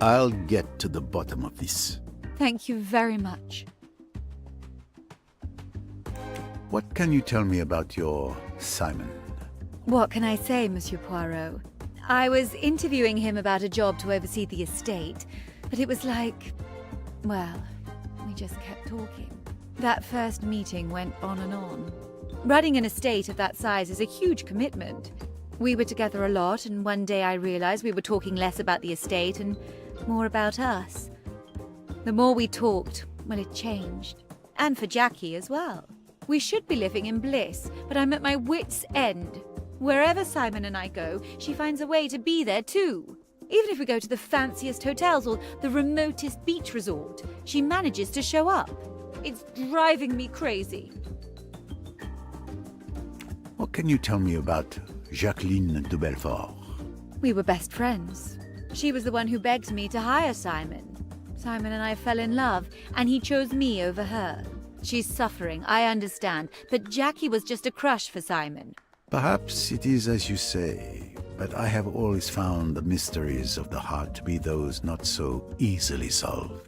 I'll get to the bottom of this. Thank you very much. What can you tell me about your Simon? What can I say, Monsieur Poirot? I was interviewing him about a job to oversee the estate, but it was like, well, we just kept talking. That first meeting went on and on. Running an estate of that size is a huge commitment. We were together a lot, and one day I realized we were talking less about the estate and more about us. The more we talked, well, it changed. And for Jackie as well. We should be living in bliss, but I'm at my wit's end. Wherever Simon and I go, she finds a way to be there too. Even if we go to the fanciest hotels or the remotest beach resort, she manages to show up. It's driving me crazy. What can you tell me about Jacqueline de Belfort? We were best friends. She was the one who begged me to hire Simon. Simon and I fell in love, and he chose me over her. She's suffering, I understand, but Jackie was just a crush for Simon. Perhaps it is as you say, but I have always found the mysteries of the heart to be those not so easily solved.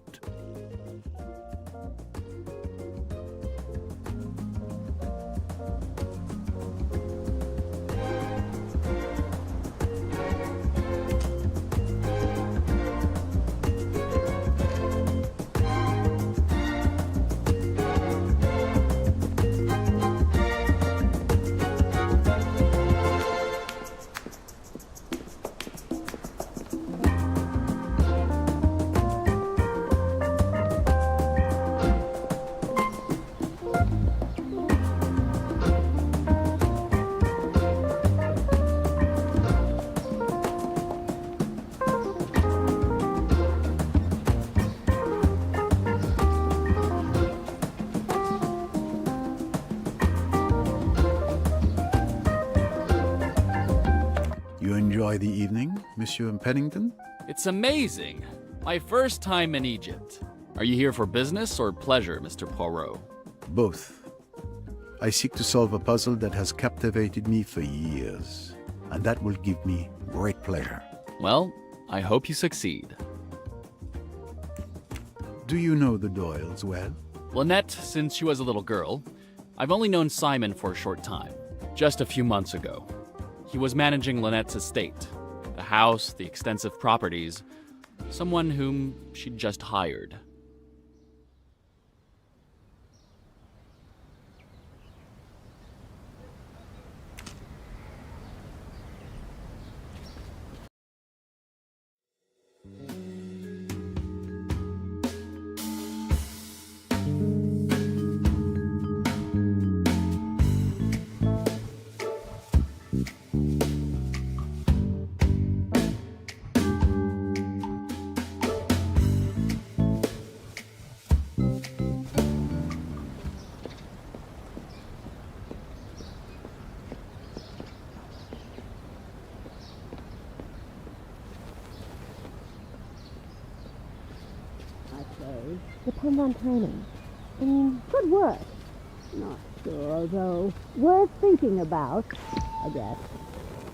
You enjoy the evening, Monsieur Pennington? It's amazing. My first time in Egypt. Are you here for business or pleasure, Mr. Poirot? Both. I seek to solve a puzzle that has captivated me for years, and that will give me great pleasure. Well, I hope you succeed. Do you know the Doyles well? Lynette, since she was a little girl. I've only known Simon for a short time, just a few months ago. He was managing Lynette's estate, the house, the extensive properties, someone whom she'd just hired. Depends on training. I mean, good work. Not sure, though. Worth thinking about, I guess.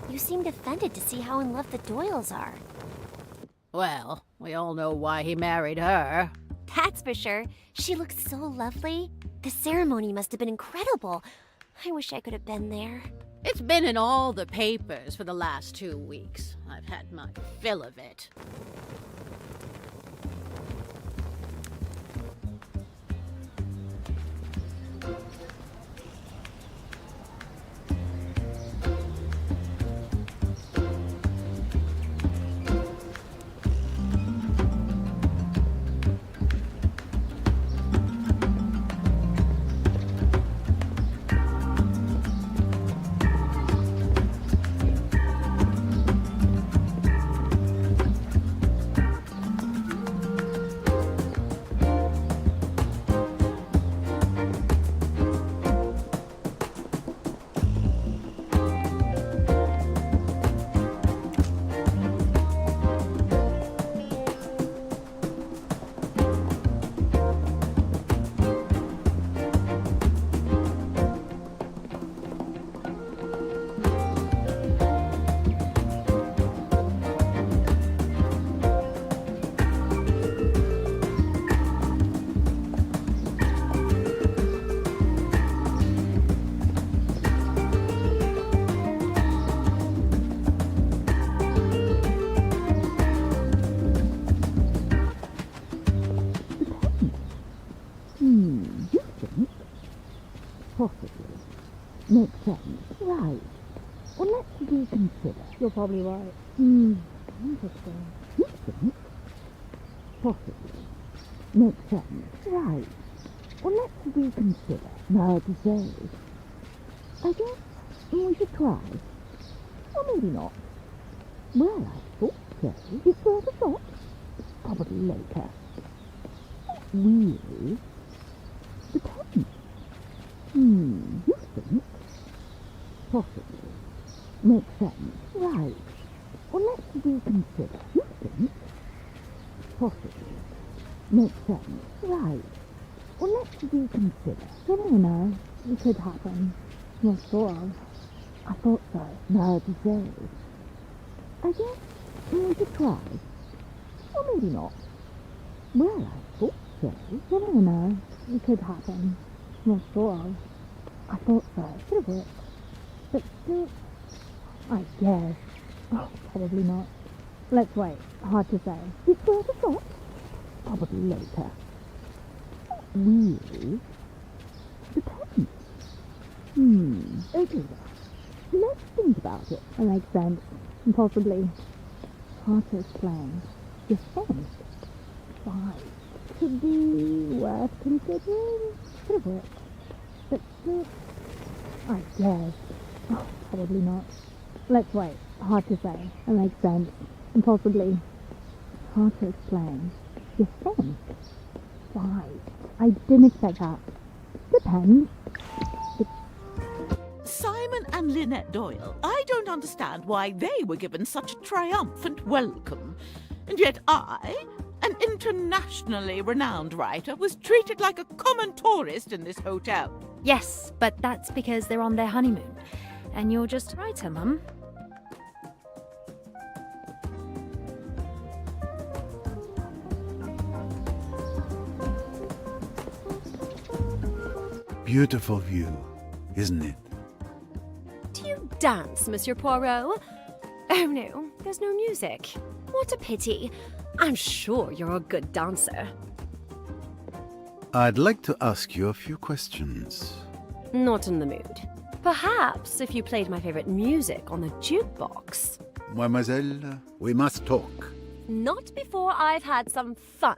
You seemed offended to see how in love the Doyles are. Well, we all know why he married her. That's for sure. She looks so lovely. The ceremony must have been incredible. I wish I could have been there. It's been in all the papers for the last 2 weeks. I've had my fill of it. Makes sense. Right. Well, let's reconsider. You're probably right. Interesting. You think? Possibly. Makes sense. Right. Well, let's reconsider. Hard to say. I guess we should try. Or maybe not. Well, I thought so. It's worth a thought. Probably later. Really? Depends. You think? Possibly. Makes sense. Right. Well, let's reconsider. You think? Possibly. Makes sense. Right. Well, let's reconsider. You never know. It could happen. Well, sort of. I thought so. Hard to say. I guess we should try. Or maybe not. Well, I thought so. You never know. It could happen. Well, sort of. I thought so. Could have worked. But still, I guess. Oh, probably not. Let's wait. Hard to say. It's worth a thought. Probably later. Really? Depends. Okay. Let's think about it. That makes sense. Possibly. Hard to explain. Defense. 5. Could be worth considering. Could have worked. But still, I guess. Oh, probably not. Let's wait. Hard to say. That makes sense. Possibly. Hard to explain. Defense. 5. I didn't expect that. Depends. Simon and Lynette Doyle, I don't understand why they were given such a triumphant welcome. And yet I, an internationally renowned writer, was treated like a common tourist in this hotel. Yes, but that's because they're on their honeymoon. And you're just a writer, Mum. Beautiful view, isn't it? Do you dance, Monsieur Poirot? Oh no, there's no music. What a pity. I'm sure you're a good dancer. I'd like to ask you a few questions. Not in the mood. Perhaps if you played my favorite music on the jukebox. Mademoiselle, we must talk. Not before I've had some fun.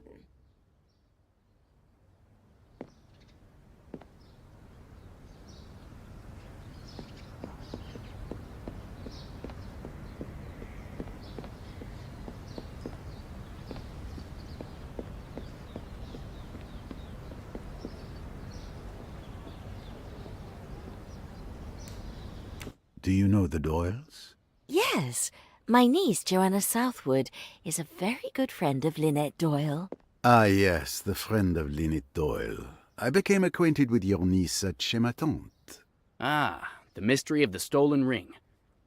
Do you know the Doyles? Yes. My niece, Joanna Southwood, is a very good friend of Lynette Doyle. Ah, yes, the friend of Lynette Doyle. I became acquainted with your niece at Chez ma tante. Ah, the mystery of the stolen ring.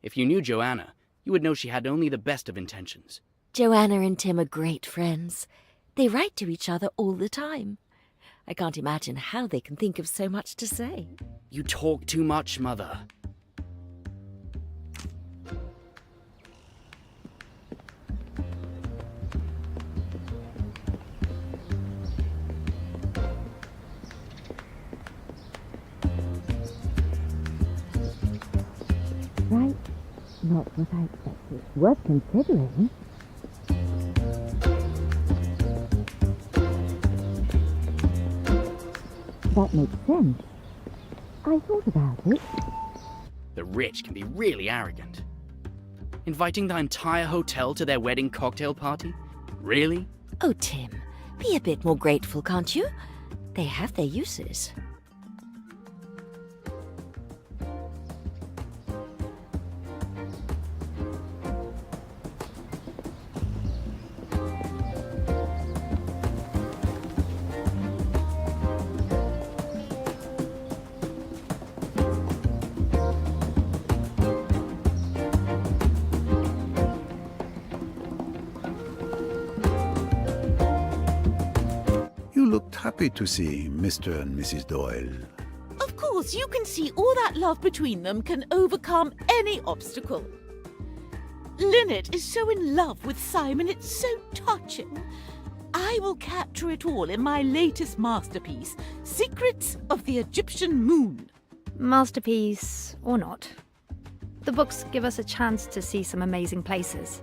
If you knew Joanna, you would know she had only the best of intentions. Joanna and Tim are great friends. They write to each other all the time. I can't imagine how they can think of so much to say. You talk too much, Mother. Right? Not what I expected. Worth considering. That makes sense. I thought about it. The rich can be really arrogant. Inviting the entire hotel to their wedding cocktail party? Really? Oh, Tim, be a bit more grateful, can't you? They have their uses. You looked happy to see Mr. and Mrs. Doyle. Of course, you can see all that love between them can overcome any obstacle. Lynette is so in love with Simon, it's so touching. I will capture it all in my latest masterpiece, Secrets of the Egyptian Moon. Masterpiece or not. The books give us a chance to see some amazing places.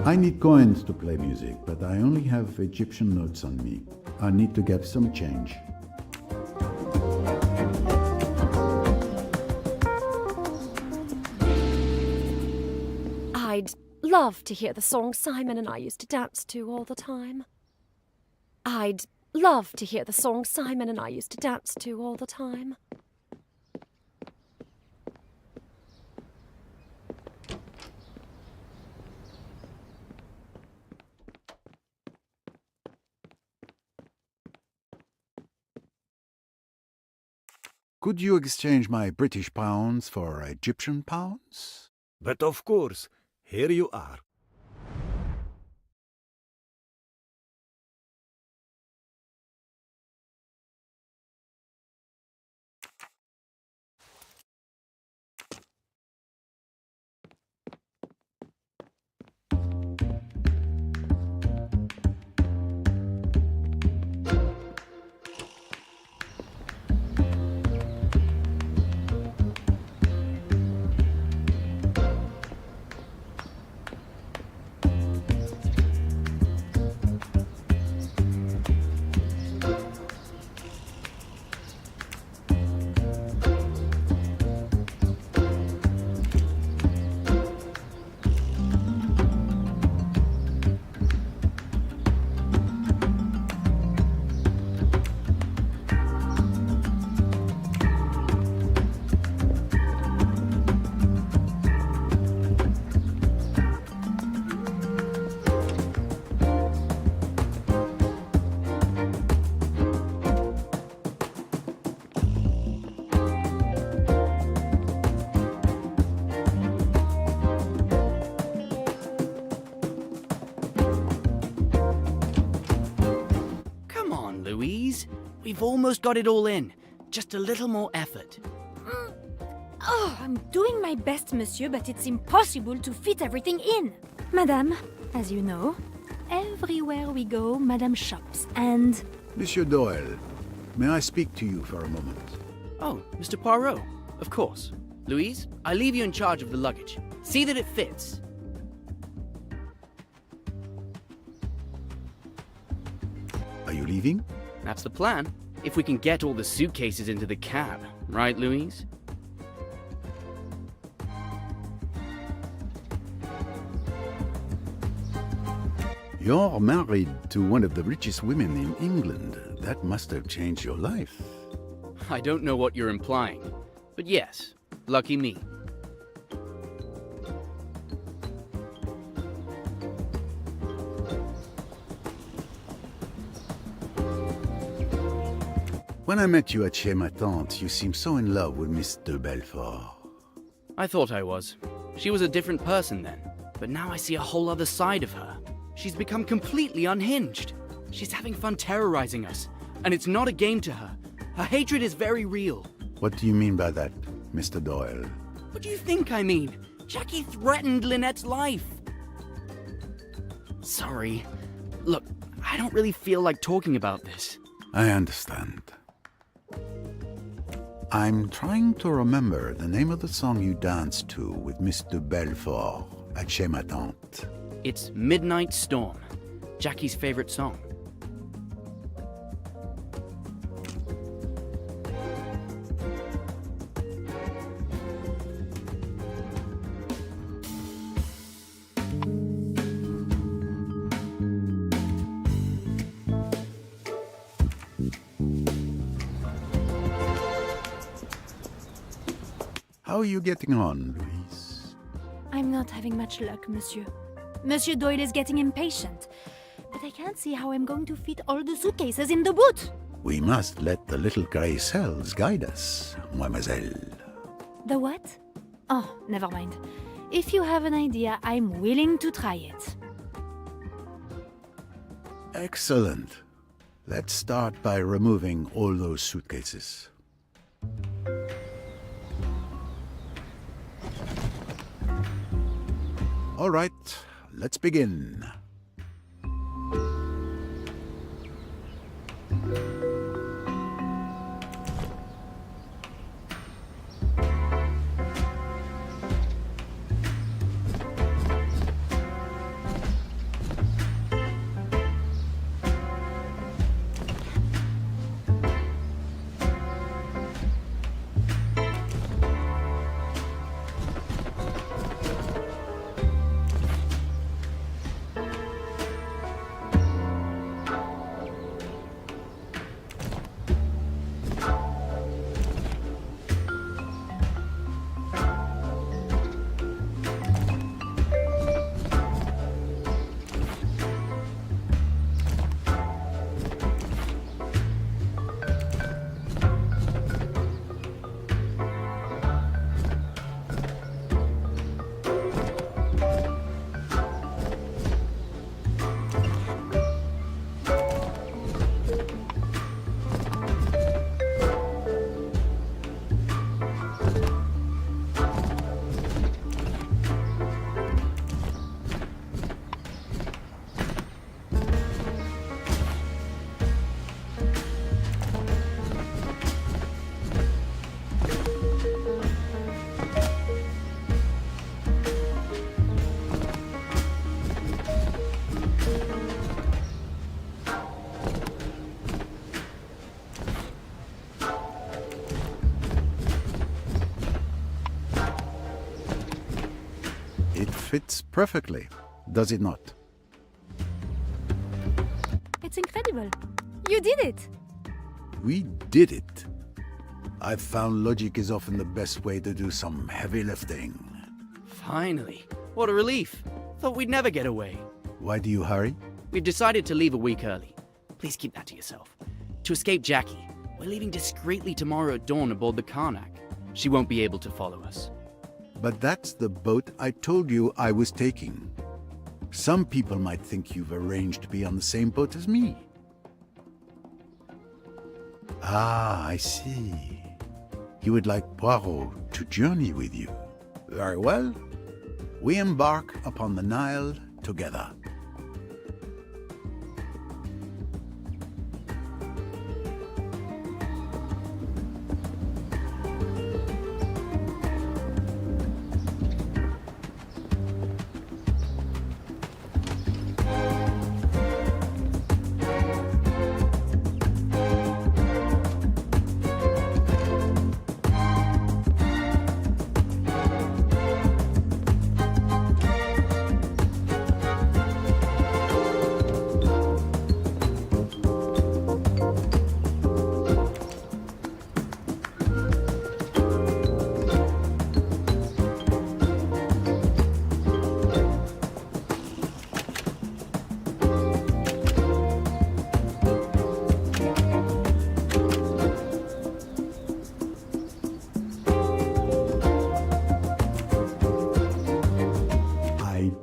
I need coins to play music, but I only have Egyptian notes on me. I need to get some change. I'd love to hear the song Simon and I used to dance to all the time. I'd love to hear the song Simon and I used to dance to all the time. Could you exchange my British pounds for Egyptian pounds? But of course, here you are. Louise. We've almost got it all in. Just a little more effort. Oh, I'm doing my best, monsieur, but it's impossible to fit everything in. Madame, as you know, everywhere we go, Madame shops, and... Monsieur Doyle, may I speak to you for a moment? Oh, Mr. Poirot. Of course. Louise, I leave you in charge of the luggage. See that it fits. leaving? That's the plan. If we can get all the suitcases into the cab. Right, Louise? You're married to one of the richest women in England. That must have changed your life. I don't know what you're implying, but yes, lucky me. When I met you at Chez Ma Tante, you seemed so in love with Miss de Belfort. I thought I was. She was a different person then, but now I see a whole other side of her. She's become completely unhinged. She's having fun terrorizing us, and it's not a game to her. Her hatred is very real. What do you mean by that, Mr. Doyle? What do you think I mean? Jackie threatened Lynette's life. Sorry. Look, I don't really feel like talking about this. I understand. I'm trying to remember the name of the song you danced to with Miss de Belfort at Chez Ma Tante. It's Midnight Storm, Jackie's favorite song. How are you getting on, Louise? I'm not having much luck, monsieur. Monsieur Doyle is getting impatient. But I can't see how I'm going to fit all the suitcases in the boot. We must let the little grey cells guide us, mademoiselle. The what? Oh, never mind. If you have an idea, I'm willing to try it. Excellent. Let's start by removing all those suitcases. All right, let's begin. It fits perfectly, does it not? It's incredible. You did it. We did it. I've found logic is often the best way to do some heavy lifting. Finally. What a relief. Thought we'd never get away. Why do you hurry? We've decided to leave a week early. Please keep that to yourself. To escape Jackie, we're leaving discreetly tomorrow at dawn aboard the Karnak. She won't be able to follow us. But that's the boat I told you I was taking. Some people might think you've arranged to be on the same boat as me. Ah, I see. You would like Poirot to journey with you. Very well. We embark upon the Nile together.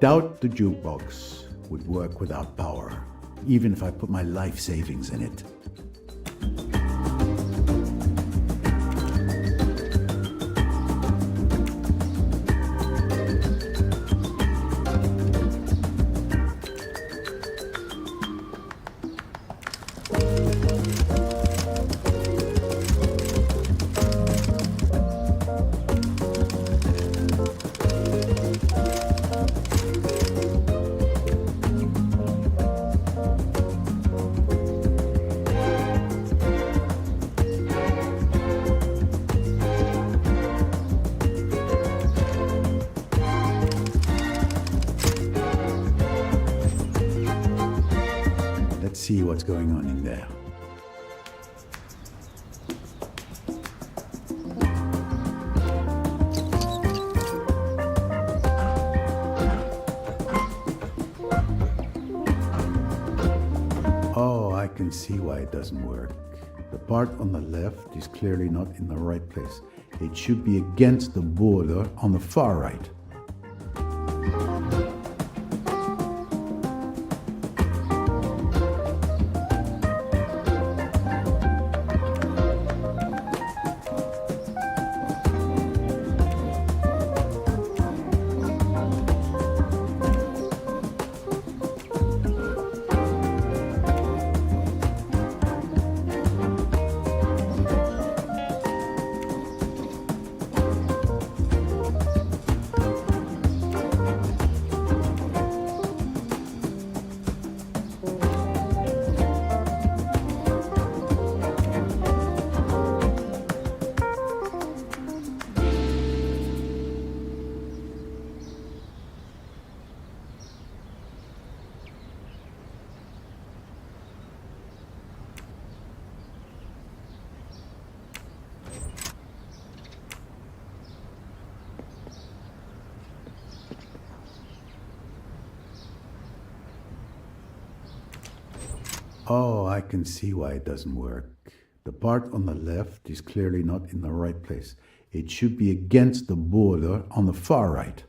doubt the jukebox would work without power, even if I put my life savings in it. Let's see what's going on in there. Oh, I can see why it doesn't work. The part on the left is clearly not in the right place. It should be against the border on the far right. Oh, I can see why it doesn't work. The part on the left is clearly not in the right place. It should be against the border on the far right.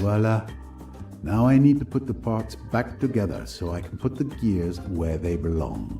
Voila. Now I need to put the parts back together so I can put the gears where they belong.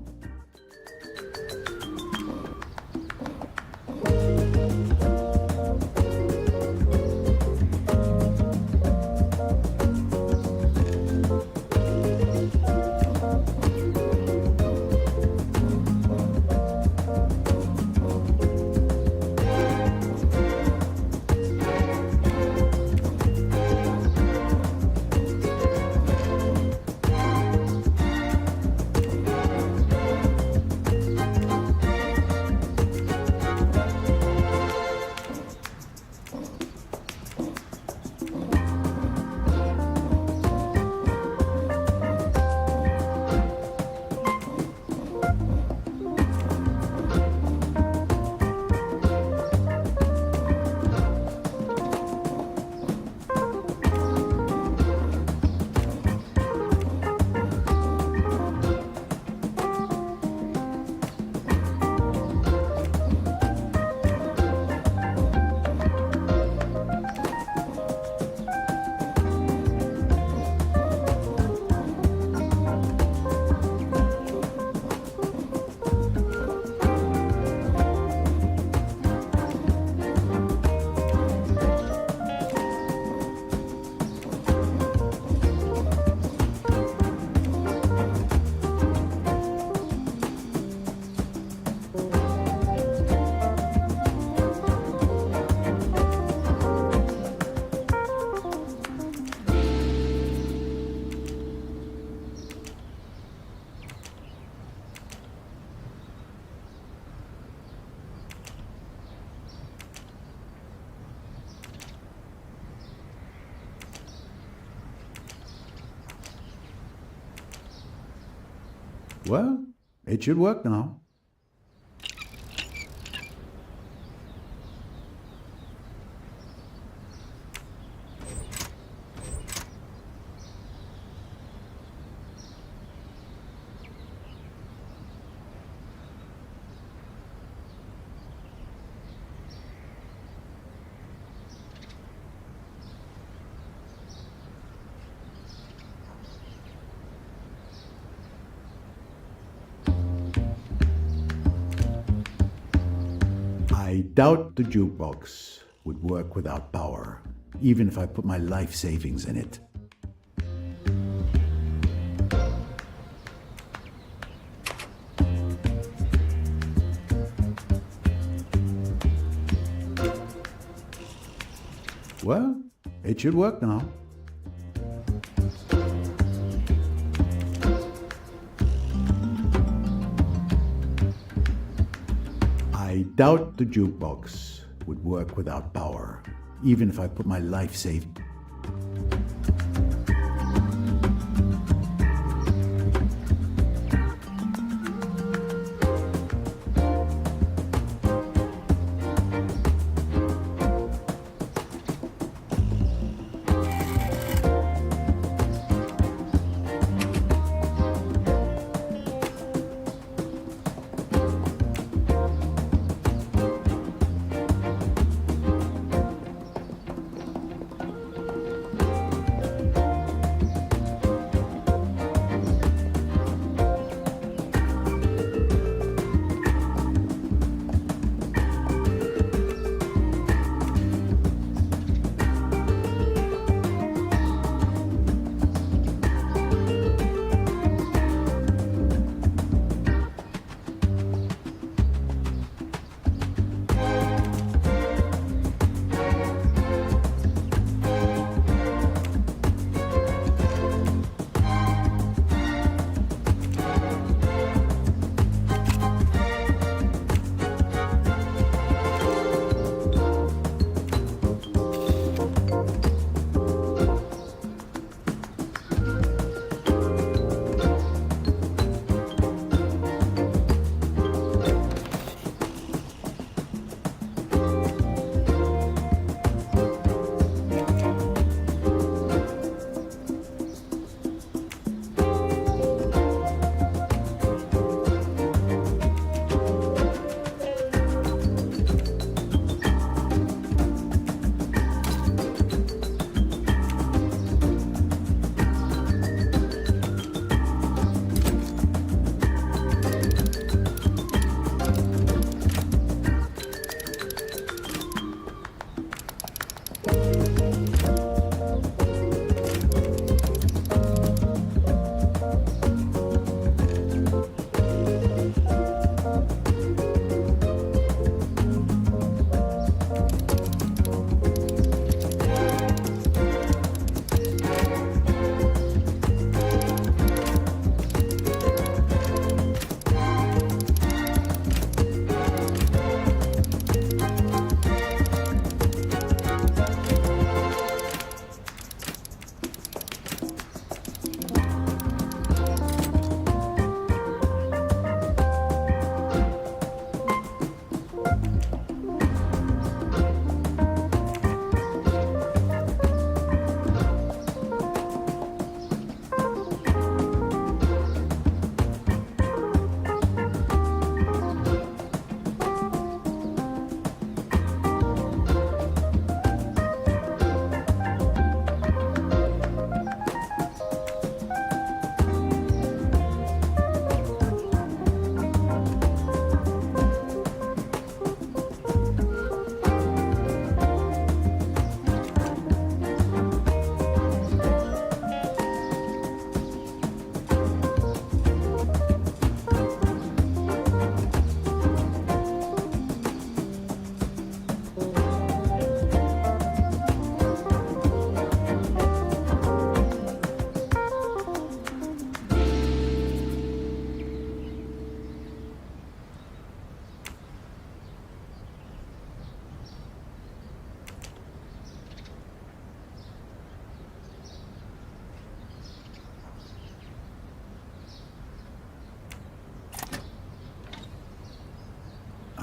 Well, it should work now. I doubt the jukebox would work without power, even if I put my life savings in it. Well, it should work now. I doubt the jukebox would work without power, even if I put my life savings.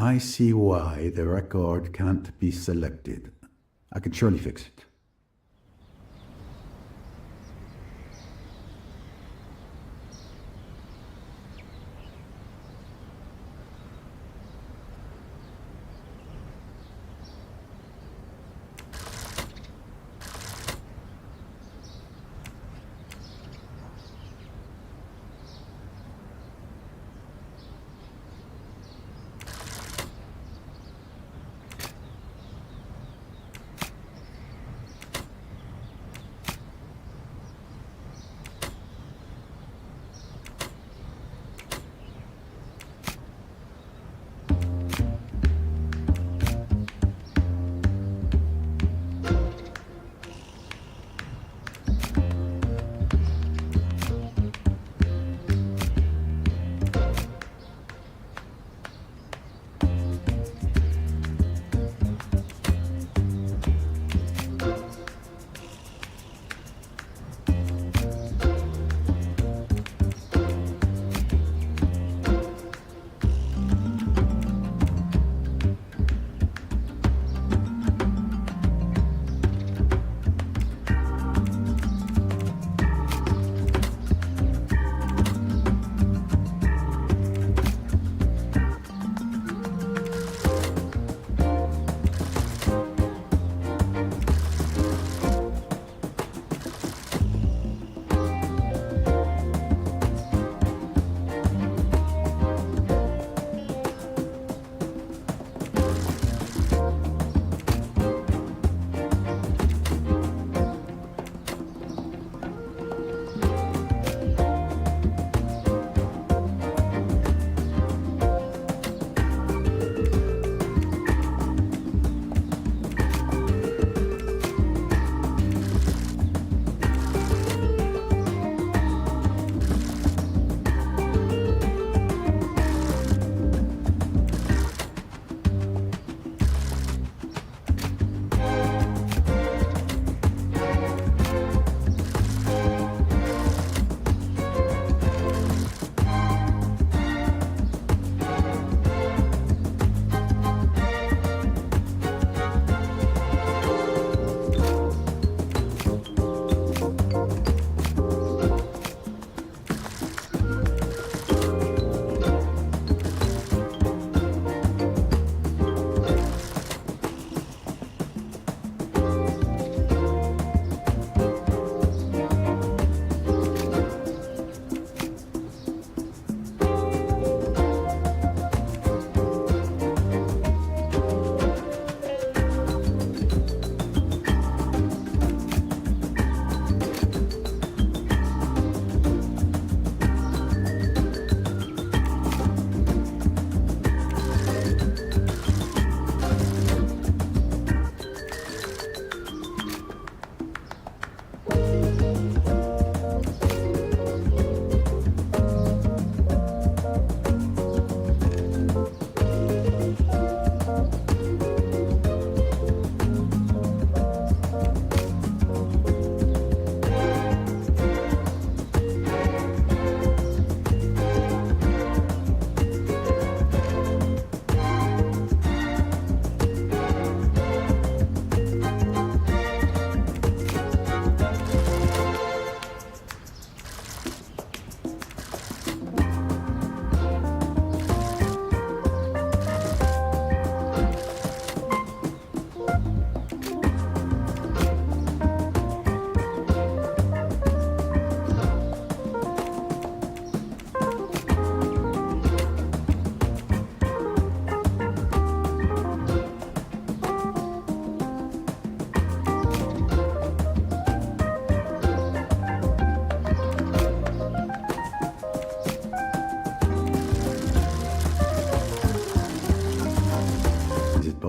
I see why the record can't be selected. I can surely fix it.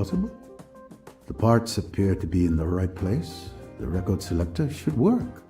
possible? The parts appear to be in the right place. The record selector should work.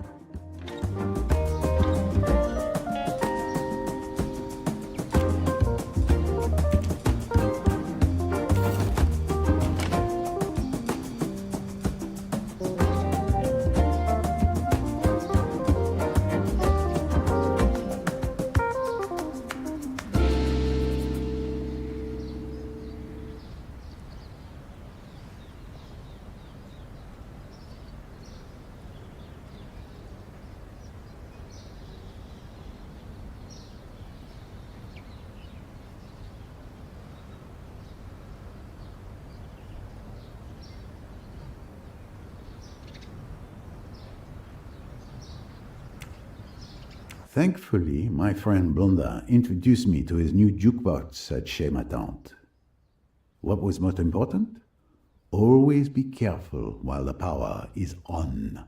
Thankfully, my friend Blondin introduced me to his new jukebox at Chez Ma Tante. What was most important? Always be careful while the power is on.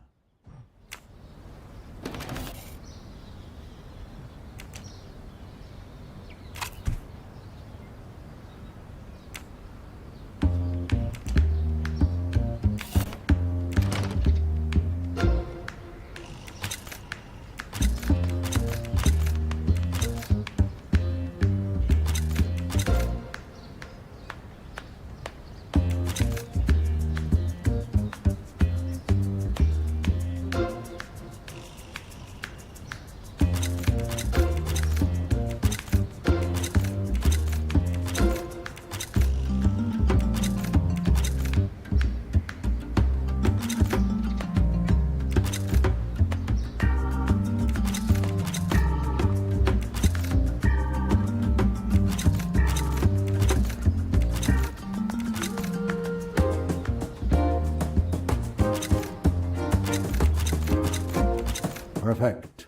Perfect.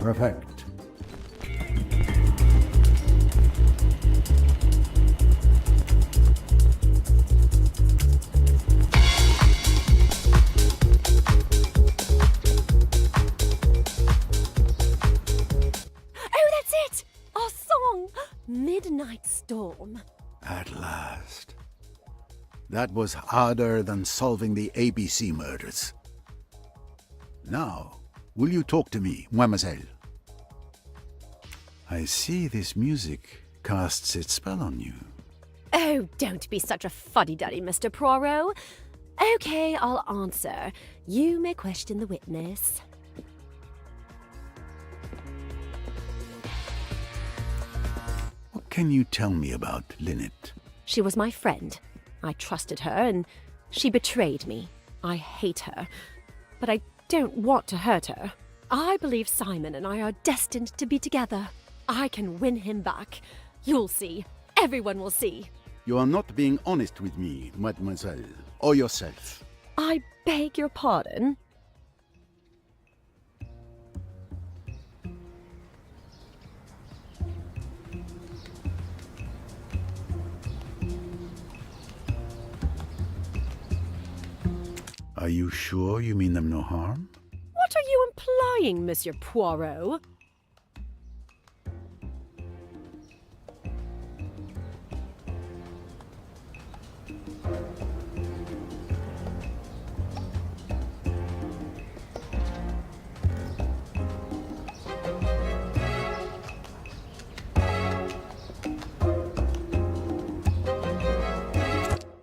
Perfect. Midnight Storm. At last. That was harder than solving the ABC murders. Now, will you talk to me, mademoiselle? I see this music casts its spell on you. Oh, don't be such a fuddy-duddy, Mr. Poirot. Okay, I'll answer. You may question the witness. What can you tell me about Lynette? She was my friend. I trusted her, and she betrayed me. I hate her, but I don't want to hurt her. I believe Simon and I are destined to be together. I can win him back. You'll see. Everyone will see. You are not being honest with me, mademoiselle, or yourself. I beg your pardon? Are you sure you mean them no harm? What are you implying, Monsieur Poirot?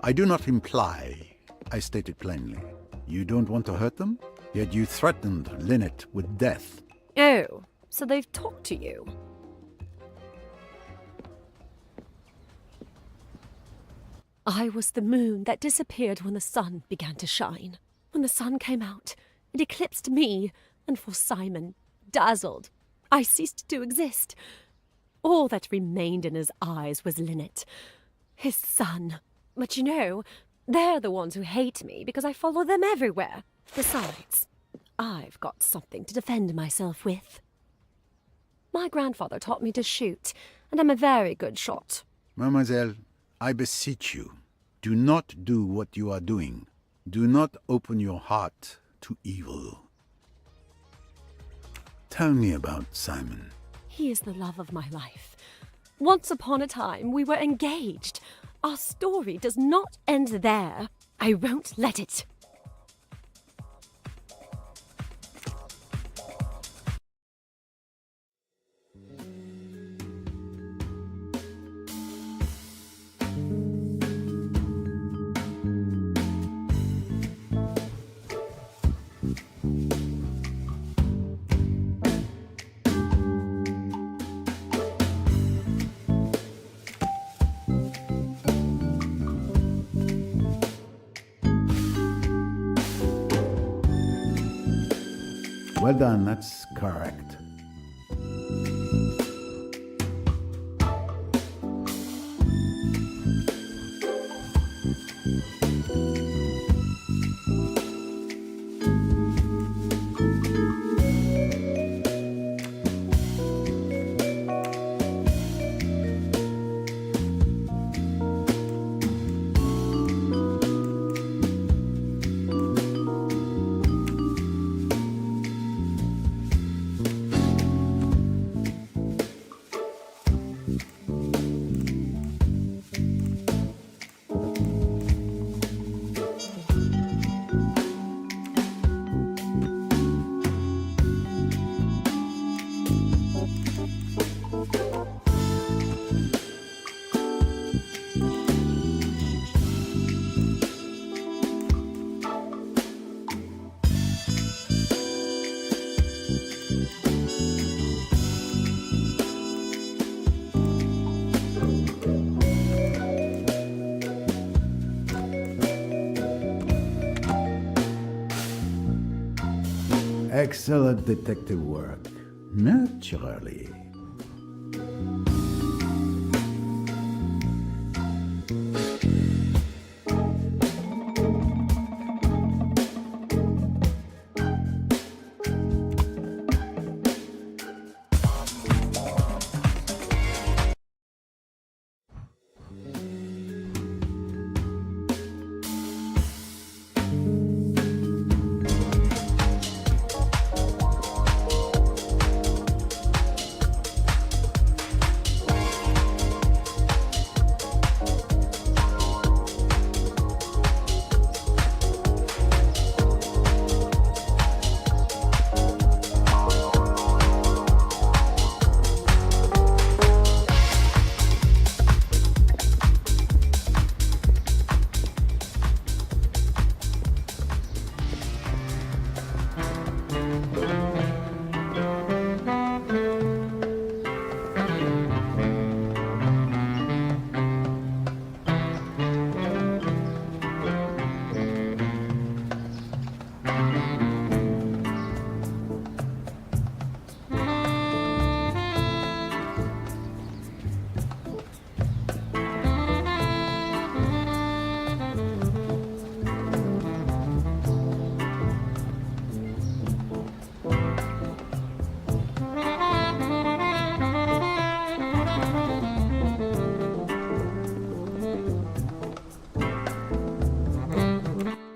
I do not imply. I state it plainly. You don't want to hurt them? Yet you threatened Lynette with death. Oh, so they've talked to you. I was the moon that disappeared when the sun began to shine. When the sun came out, it eclipsed me, and for Simon, dazzled, I ceased to exist. All that remained in his eyes was Lynette, his son. But you know, they're the ones who hate me because I follow them everywhere. Besides, I've got something to defend myself with. My grandfather taught me to shoot, and I'm a very good shot. Mademoiselle, I beseech you, do not do what you are doing. Do not open your heart to evil. Tell me about Simon. He is the love of my life. Once upon a time, we were engaged. Our story does not end there. I won't let it. Well done, that's correct. Excellent detective work. Naturally.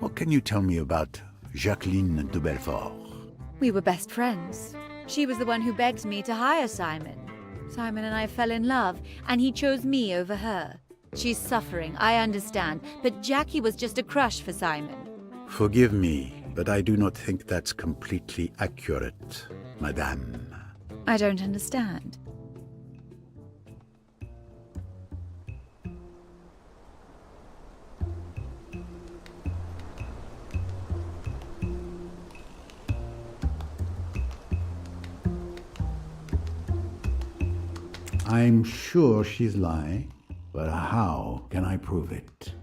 What can you tell me about Jacqueline de Belfort? We were best friends. She was the one who begged me to hire Simon. Simon and I fell in love, and he chose me over her. She's suffering, I understand, but Jackie was just a crush for Simon. Forgive me, but I do not think that's completely accurate, madame. I don't understand. I'm sure she's lying, but how can I prove it?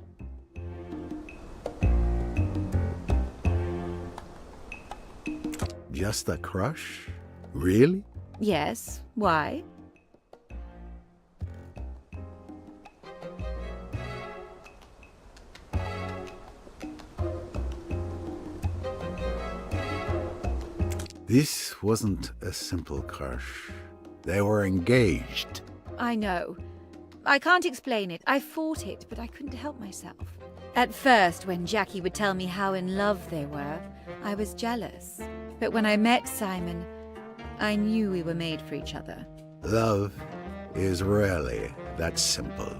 Just a crush? Really? Yes, why? This wasn't a simple crush. They were engaged. I know. I can't explain it. I fought it, but I couldn't help myself. At first, when Jackie would tell me how in love they were, I was jealous. But when I met Simon, I knew we were made for each other. Love is rarely that simple.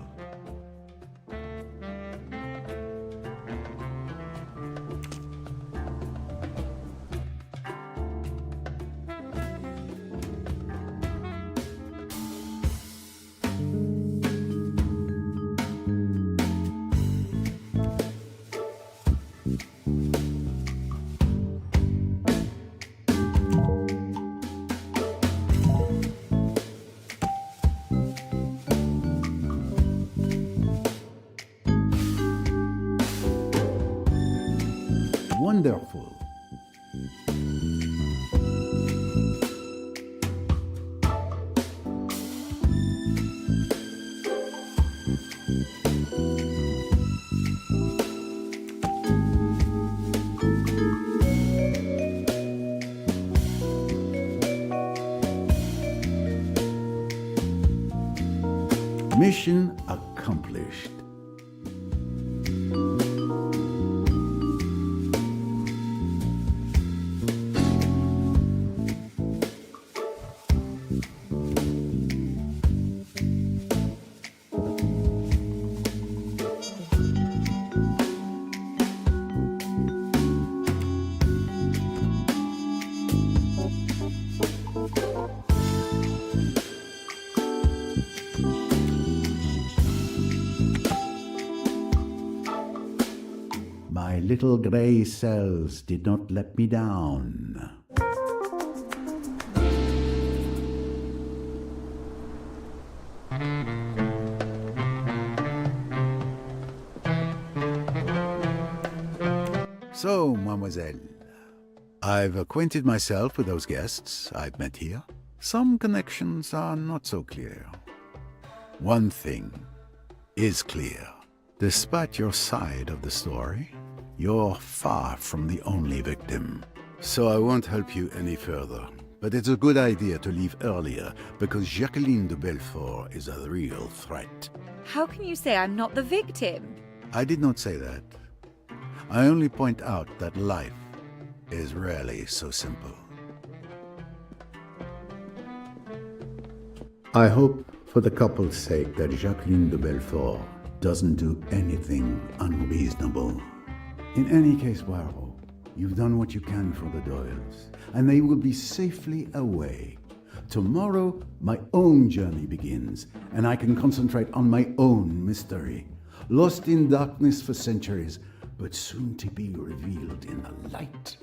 Wonderful. Mission accomplished. My little grey cells did not let me down. So, mademoiselle, I've acquainted myself with those guests I've met here. Some connections are not so clear. One thing is clear. Despite your side of the story, you're far from the only victim. So I won't help you any further. But it's a good idea to leave earlier, because Jacqueline de Belfort is a real threat. How can you say I'm not the victim? I did not say that. I only point out that life is rarely so simple. I hope, for the couple's sake, that Jacqueline de Belfort doesn't do anything unreasonable. In any case, Poirot, you've done what you can for the Doyles, and they will be safely away. Tomorrow, my own journey begins, and I can concentrate on my own mystery, lost in darkness for centuries, but soon to be revealed in the light.